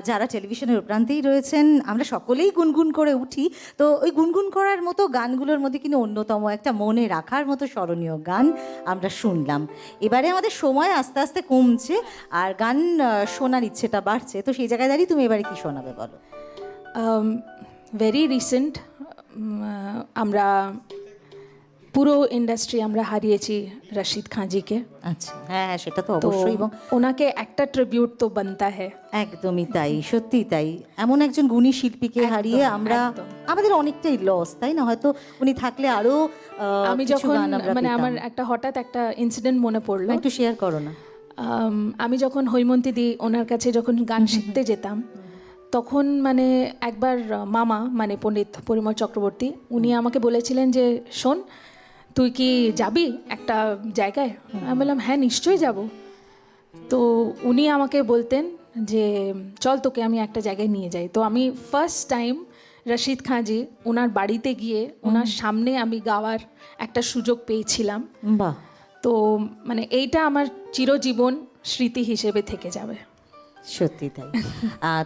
যারা টেলিভিশনের প্রান্তেই রয়েছেন আমরা সকলেই গুনগুন করে উঠি। তো ওই গুনগুন করার মতো গানগুলোর মধ্যে কিন্তু অন্যতম একটা মনে রাখার মতো স্মরণীয় গান আমরা শুনলাম। এবারে আমাদের সময় আস্তে আস্তে কমছে আর গান শোনার ইচ্ছেটা বাড়ছে। তো সেই জায়গায় দাঁড়িয়ে তুমি এবারে কি শোনাবে বলো? ভেরি রিসেন্ট আমরা পুরো ইন্ডাস্ট্রি আমরা হারিয়েছি রশিদ খাঁজিকে। আচ্ছা, হ্যাঁ সেটা তো অবশ্যই। এবং ওনাকে একটা ট্রিবিউট তো বানতা হ্যাঁ। একদমই তাই, সত্যি তাই। এমন একজন গুণী শিল্পীকে হারিয়ে আমরা আমাদের অনেকটাই লস, তাই না? হয়তো উনি থাকলে আরো আমি যখন মানে আমার একটা হঠাৎ একটা ইনসিডেন্ট মনে পড়লো, একটু শেয়ার করো না। আমি যখন হৈমন্তী দি ওনার কাছে যখন গান শিখতে যেতাম তখন মানে একবার মামা মানে পণ্ডিত পরিমল চক্রবর্তী উনি আমাকে বলেছিলেন যে শোন তুই কি যাবি একটা জায়গায়? আমি বললাম হ্যাঁ নিশ্চয়ই যাব। তো উনি আমাকে বলতেন যে চল তোকে আমি একটা জায়গায় নিয়ে যাই। তো আমি ফার্স্ট টাইম রশিদ খাঁজি ওনার বাড়িতে গিয়ে ওনার সামনে আমি গাওয়ার একটা সুযোগ পেয়েছিলাম। বাহ, তো মানে এইটা আমার চিরজীবন স্মৃতি হিসেবে থেকে যাবে। সত্যি তাই।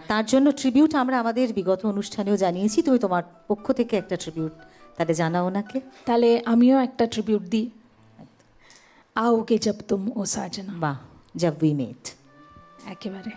তার জন্য ট্রিবিউট আমরা আমাদের বিগত অনুষ্ঠানেও জানিয়েছি। তুমি তোমার পক্ষ থেকে একটা ট্রিবিউট তাহলে জানাও ওনাকে। তাহলে আমিও একটা ট্রিবিউট দিই, आओगे जब तुम ओ साजना। বাহ, जब वी मेट। একেবারে।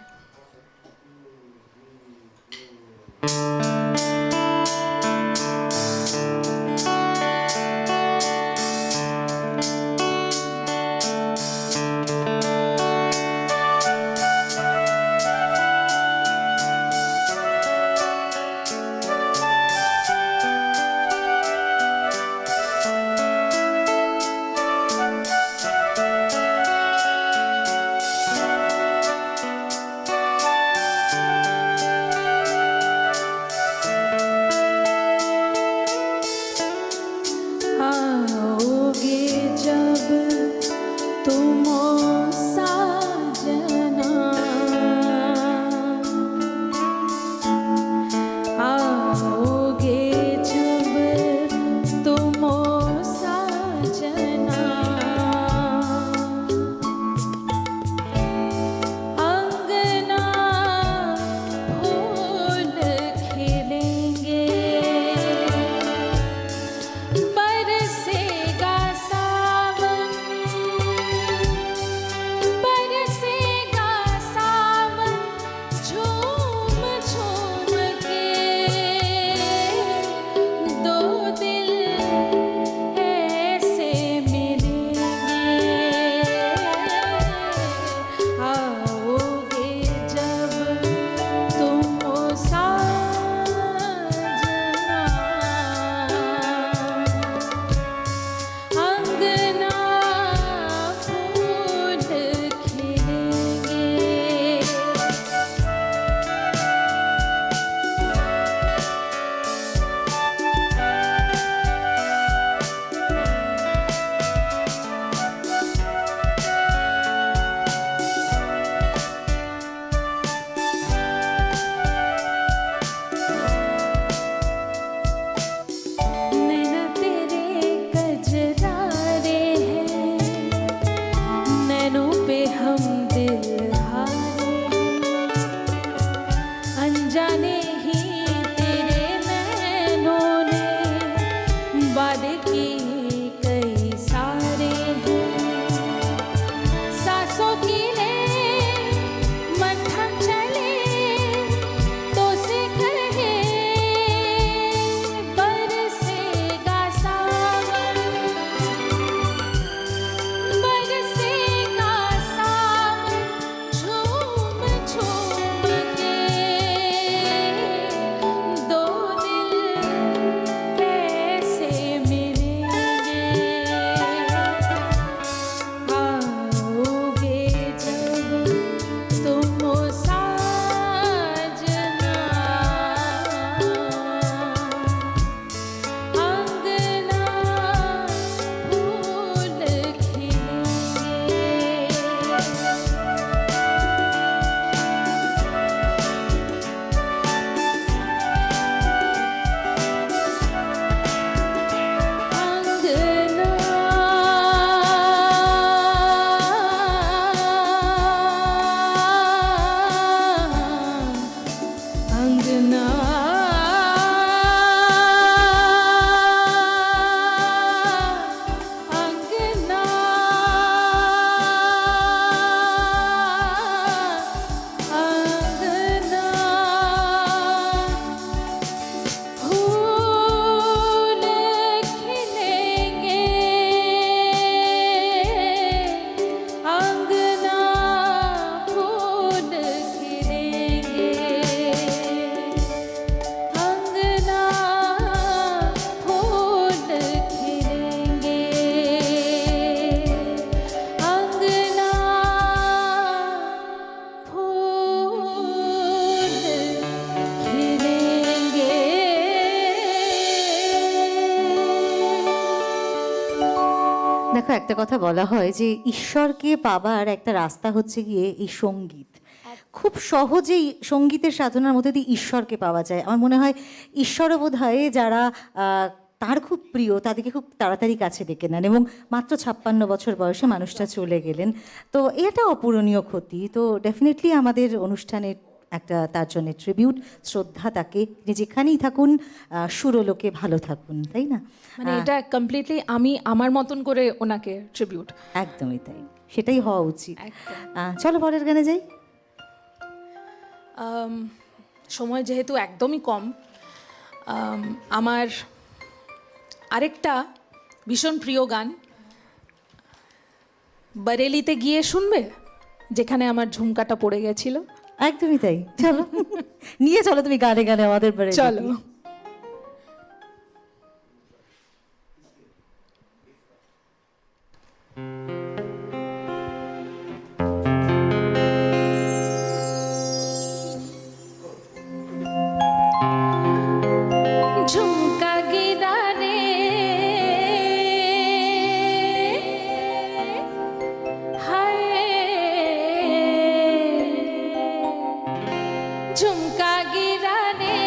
দেখো, একটা কথা বলা হয় যে ঈশ্বরকে পাবার একটা রাস্তা হচ্ছে গিয়ে এই সঙ্গীত। খুব সহজেই সঙ্গীতের সাধনার মধ্যে দিয়ে ঈশ্বরকে পাওয়া যায়। আমার মনে হয় ঈশ্বরও বোধ হয় যারা তার খুব প্রিয় তাদেরকে খুব তাড়াতাড়ি কাছে ডেকে নেন, এবং মাত্র 56 বছর বয়সে মানুষটা চলে গেলেন। তো এটা অপূরণীয় ক্ষতি। তো ডেফিনেটলি আমাদের অনুষ্ঠানের একটা তার জন্য ট্রিবিউট, শ্রদ্ধা তাকে, তিনি যেখানেই থাকুন সুরলোকে ভালো থাকুন, তাই না? মানে এটা কমপ্লিটলি আমি আমার মতন করে ওনাকে ট্রিবিউট। একদমই তাই, সেটাই হওয়া উচিত। চলো পরের গানে যাই। সময় যেহেতু একদমই কম, আমার আরেকটা ভীষণ প্রিয় গান বরেলিতে গিয়ে শুনবে, যেখানে আমার ঝুমকাটা পড়ে গেছিল। একদমই তাই, চলো নিয়ে চলো তুমি গানে গানে আমাদের বাড়ি। চলো। ঝুমকা গিরা রে হায়, ঝুমকা গিরা রে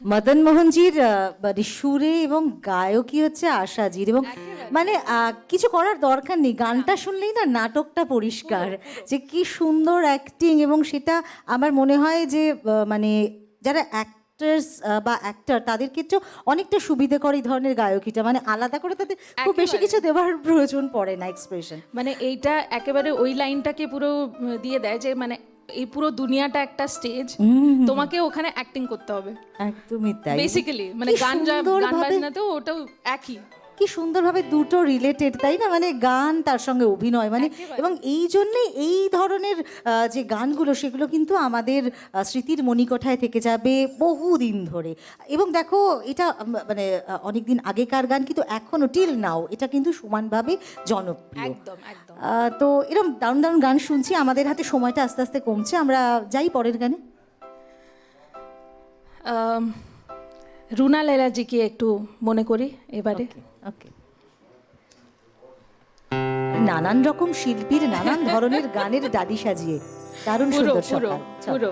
মদন মোহনজির মানে সুরে এবং গায়কই হচ্ছে আশাজির, এবং মানে কিছু করার দরকার নেই, গানটা শুনলেই না নাটকটা পরিষ্কার যে কি সুন্দর অ্যাক্টিং, এবং সেটা আমার মনে হয় যে মানে যারা অ্যাক্টার্স বা অ্যাক্টর তাদের ক্ষেত্রেও অনেকটা সুবিধে করে এই ধরনের গায়কিটা, মানে আলাদা করে তাদের খুব বেশি কিছু দেওয়ার প্রয়োজন পড়ে না এক্সপ্রেশন। মানে এইটা একেবারে ওই লাইনটাকে পুরো দিয়ে দেয় যে মানে এই পুরো দুনিয়াটা একটা স্টেজ, তোমাকে ওখানে অ্যাক্টিং করতে হবে, একদমই তাই বেসিক্যালি মানে গান বাজনাতেও ওটাও একই। কি সুন্দরভাবে দুটো রিলেটেড, তাই না? মানে গান তার সঙ্গে অভিনয়, মানে এবং এই জন্যে এই ধরনের যে গানগুলো সেগুলো কিন্তু আমাদের স্মৃতির মণিকোঠায় থেকে যাবে বহুদিন ধরে। এবং দেখো এটা মানে অনেক দিন আগেকার গান কিন্তু এখনও টিল নাও এটা কিন্তু সমানভাবে জনপ্রিয়। একদম একদম। তো এরকম দারুণ দারুণ গান শুনছি, আমাদের হাতে সময়টা আস্তে আস্তে কমছে, আমরা যাই পরের গানে। রুনা লাইলাজিকে একটু মনে করি এবারে। ওকে, নানান রকম শিল্পীর নানান ধরনের গানের ডালি সাজিয়ে দারুণ সুন্দর সকাল। পুরো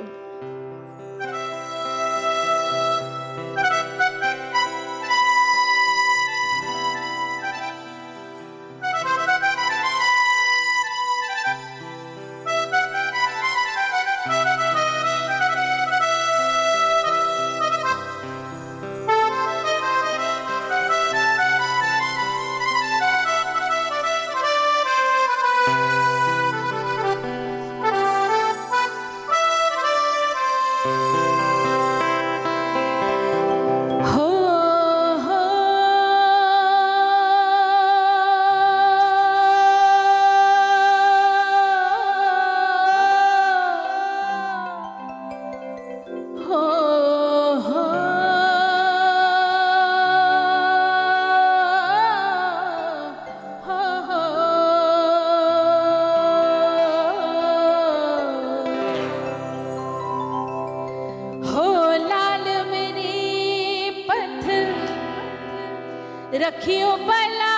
रखियो बला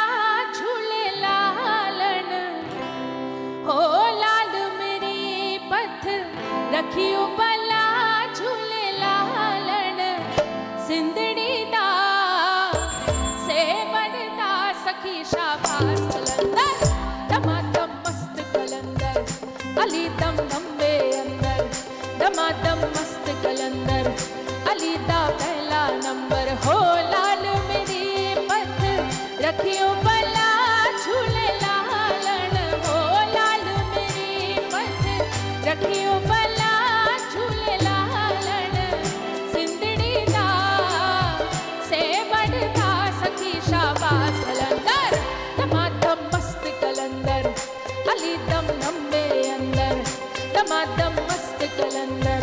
झूले लालन, हो लाल मेरी पथ रखियो बला झूले लालन, सिंदड़ी दा से बनदा सखी शाबाश कलंदर, दमादम मस्त कलंदर अली दम नंबे अंदर, दमादम मस्त कलंदर अली दा पहला नंबर, हो लाल मेरी रखियो बला झूले लालन, हो लाल मेरी पथ रखियो बला झूले लालन, सिंदड़ी दा से बढ़ता सखी शाबाश कलंदर, दमादम मस्त कलंदर अली दम नंबे अंदर, दमादम मस्त कलंदर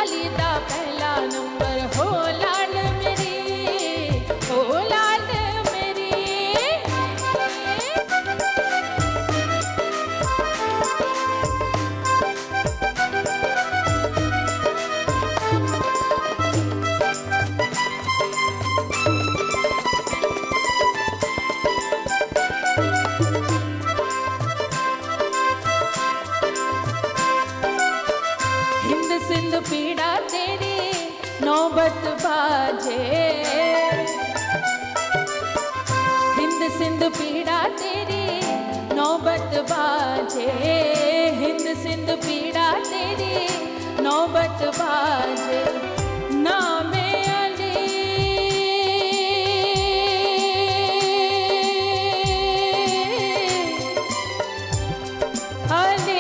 अली दा पहला नंबर, हो लाल मेरी, हो लाल सिंध पीड़ा तेरी नौबत बाजे, हिंद सिंध पीड़ा तेरी नौबत बाजे, हिंद सिंध पीड़ा तेरी नौबत बाजे, नामे अली अली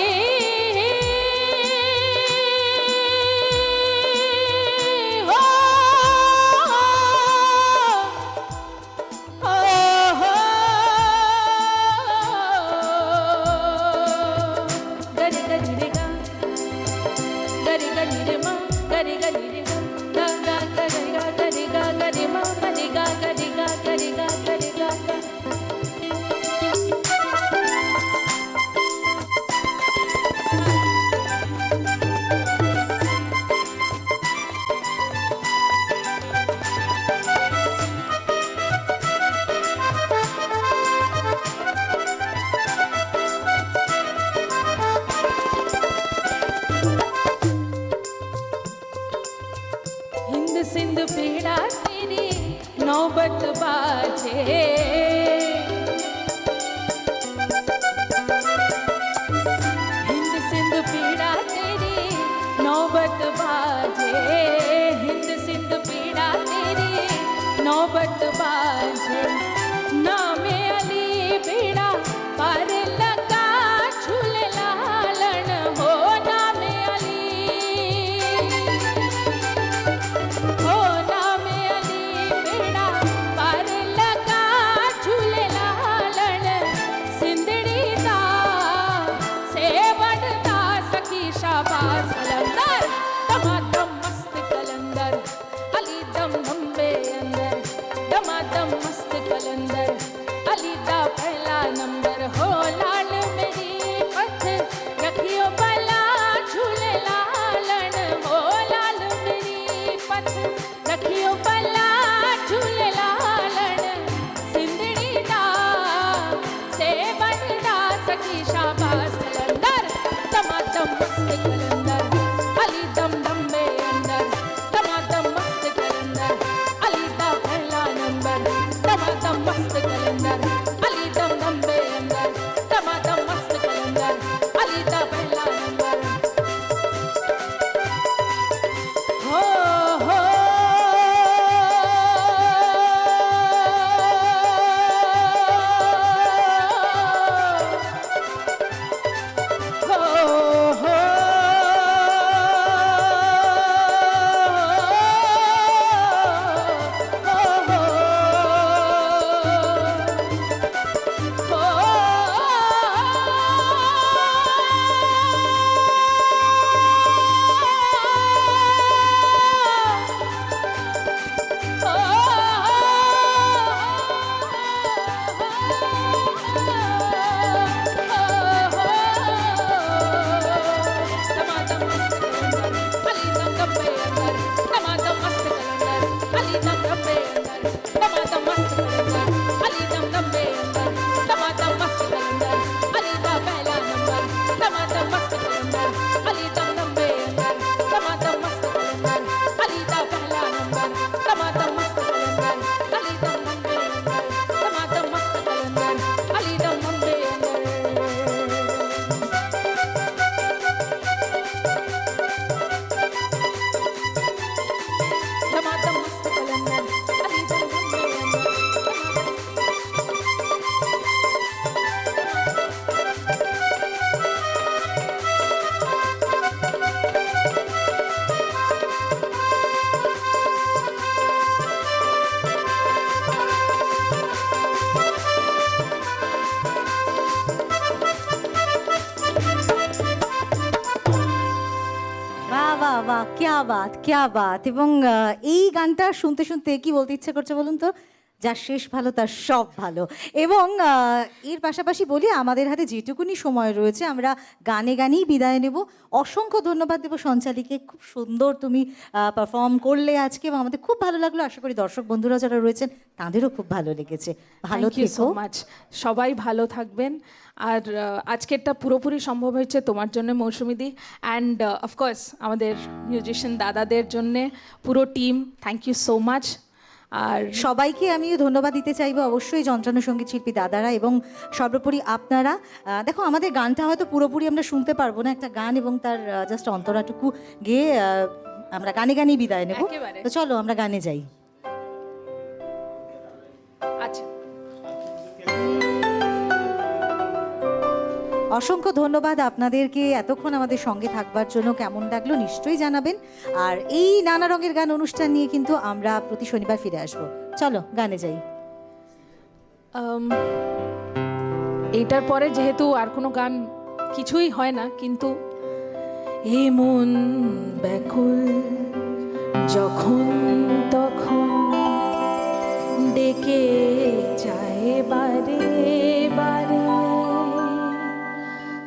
सिंध पीड़ा नौबत बाजे हिंद सिंध पीड़ा तेरी नौबत बाजे हिंद सिंध पीड़ा तेरी नौबत बाजे नामे अली बेड़ा पर लगा झूले लालन हो नामे अली हो नामे अली बेड़ा पर लगा झूले लालन सिंधड़ी दा से वड़दा सखी शाबाश कलंदर दमादम मस्त कलंदर अली दम नंबे अंदर दमादम मस्त कलंदर अली दा पहला नंबर हो लाल मेरी पथ रखियो भला झूले लालन हो लाल मेरी पथ रखियो भला झूले लालन सिंधड़ी दा से बनदा सखी शाबाश कलंदर दमादम मस्त कलंदर अली दम नंबे अंदर दमादम मस्त कलंदर अली दा पहला नंबर दमादम मस्त कलंदर अली दम नंबे अंदर दमादम मस्त कलंदर अली दा पहला नंबर हो हो क्या बात এবং এই গানটা শুনতে শুনতে কি বলতে ইচ্ছে করছে বলুন তো যা শেষ ভালো তার সব ভালো এবং এর পাশাপাশি বলি আমাদের হাতে যেটুকুনি সময় রয়েছে আমরা গানে গানেই বিদায় নেব অসংখ্য ধন্যবাদ দেব সঞ্চালিকে খুব সুন্দর তুমি পারফর্ম করলে আজকে এবং আমাদের খুব ভালো লাগলো আশা করি দর্শক বন্ধুরা যারা রয়েছেন তাদেরও খুব ভালো লেগেছে ভালো থেকো সো মাচ সবাই ভালো থাকবেন আর আজকেরটা পুরোপুরি সম্ভব হয়েছে তোমার জন্য মৌসুমীদি অ্যান্ড অফকোর্স আমাদের মিউজিশিয়ান দাদাদের জন্যে পুরো team thank you so much আর সবাইকে আমিও ধন্যবাদ দিতে চাইবো অবশ্যই যন্ত্রাংশ সঙ্গীত শিল্পী দাদারা এবং সর্বোপরি আপনারা দেখো আমাদের গানটা হয়তো পুরোপুরি আমরা শুনতে পারবো না একটা গান এবং তার জাস্ট অন্তরাটুকু গিয়ে আমরা গানে গানেই বিদায় নেব তো চলো আমরা গানে যাই আচ্ছা অসংখ্য ধন্যবাদ আপনাদেরকে এতক্ষণ আমাদের সঙ্গে থাকবার জন্য কেমন লাগলো নিশ্চয়ই জানাবেন আর এই নানা রঙের গান অনুষ্ঠান নিয়ে কিন্তু আমরা প্রতি শনিবার ফিরে আসব চলো গানে যাই এইটার পরে যেহেতু আর কোনো গান কিছুই হয় না কিন্তু এ মন ব্যাকুল যখন তখন ডেকে যায় বারে বারে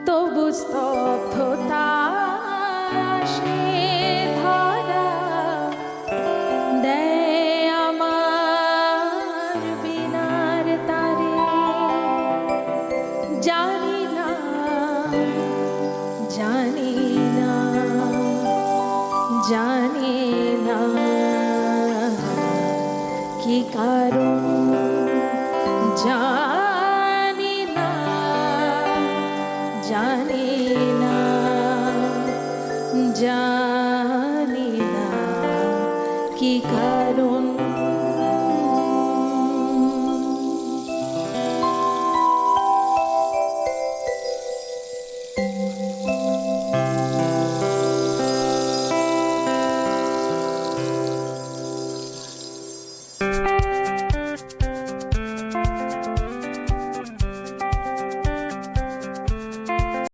তবু স্তব্ধতা আসে ধরা দেয় আমার বিনার তারে জানি না জানি না জানি না কি কারণ জানি না, জানি না, জানি না কি কারণ।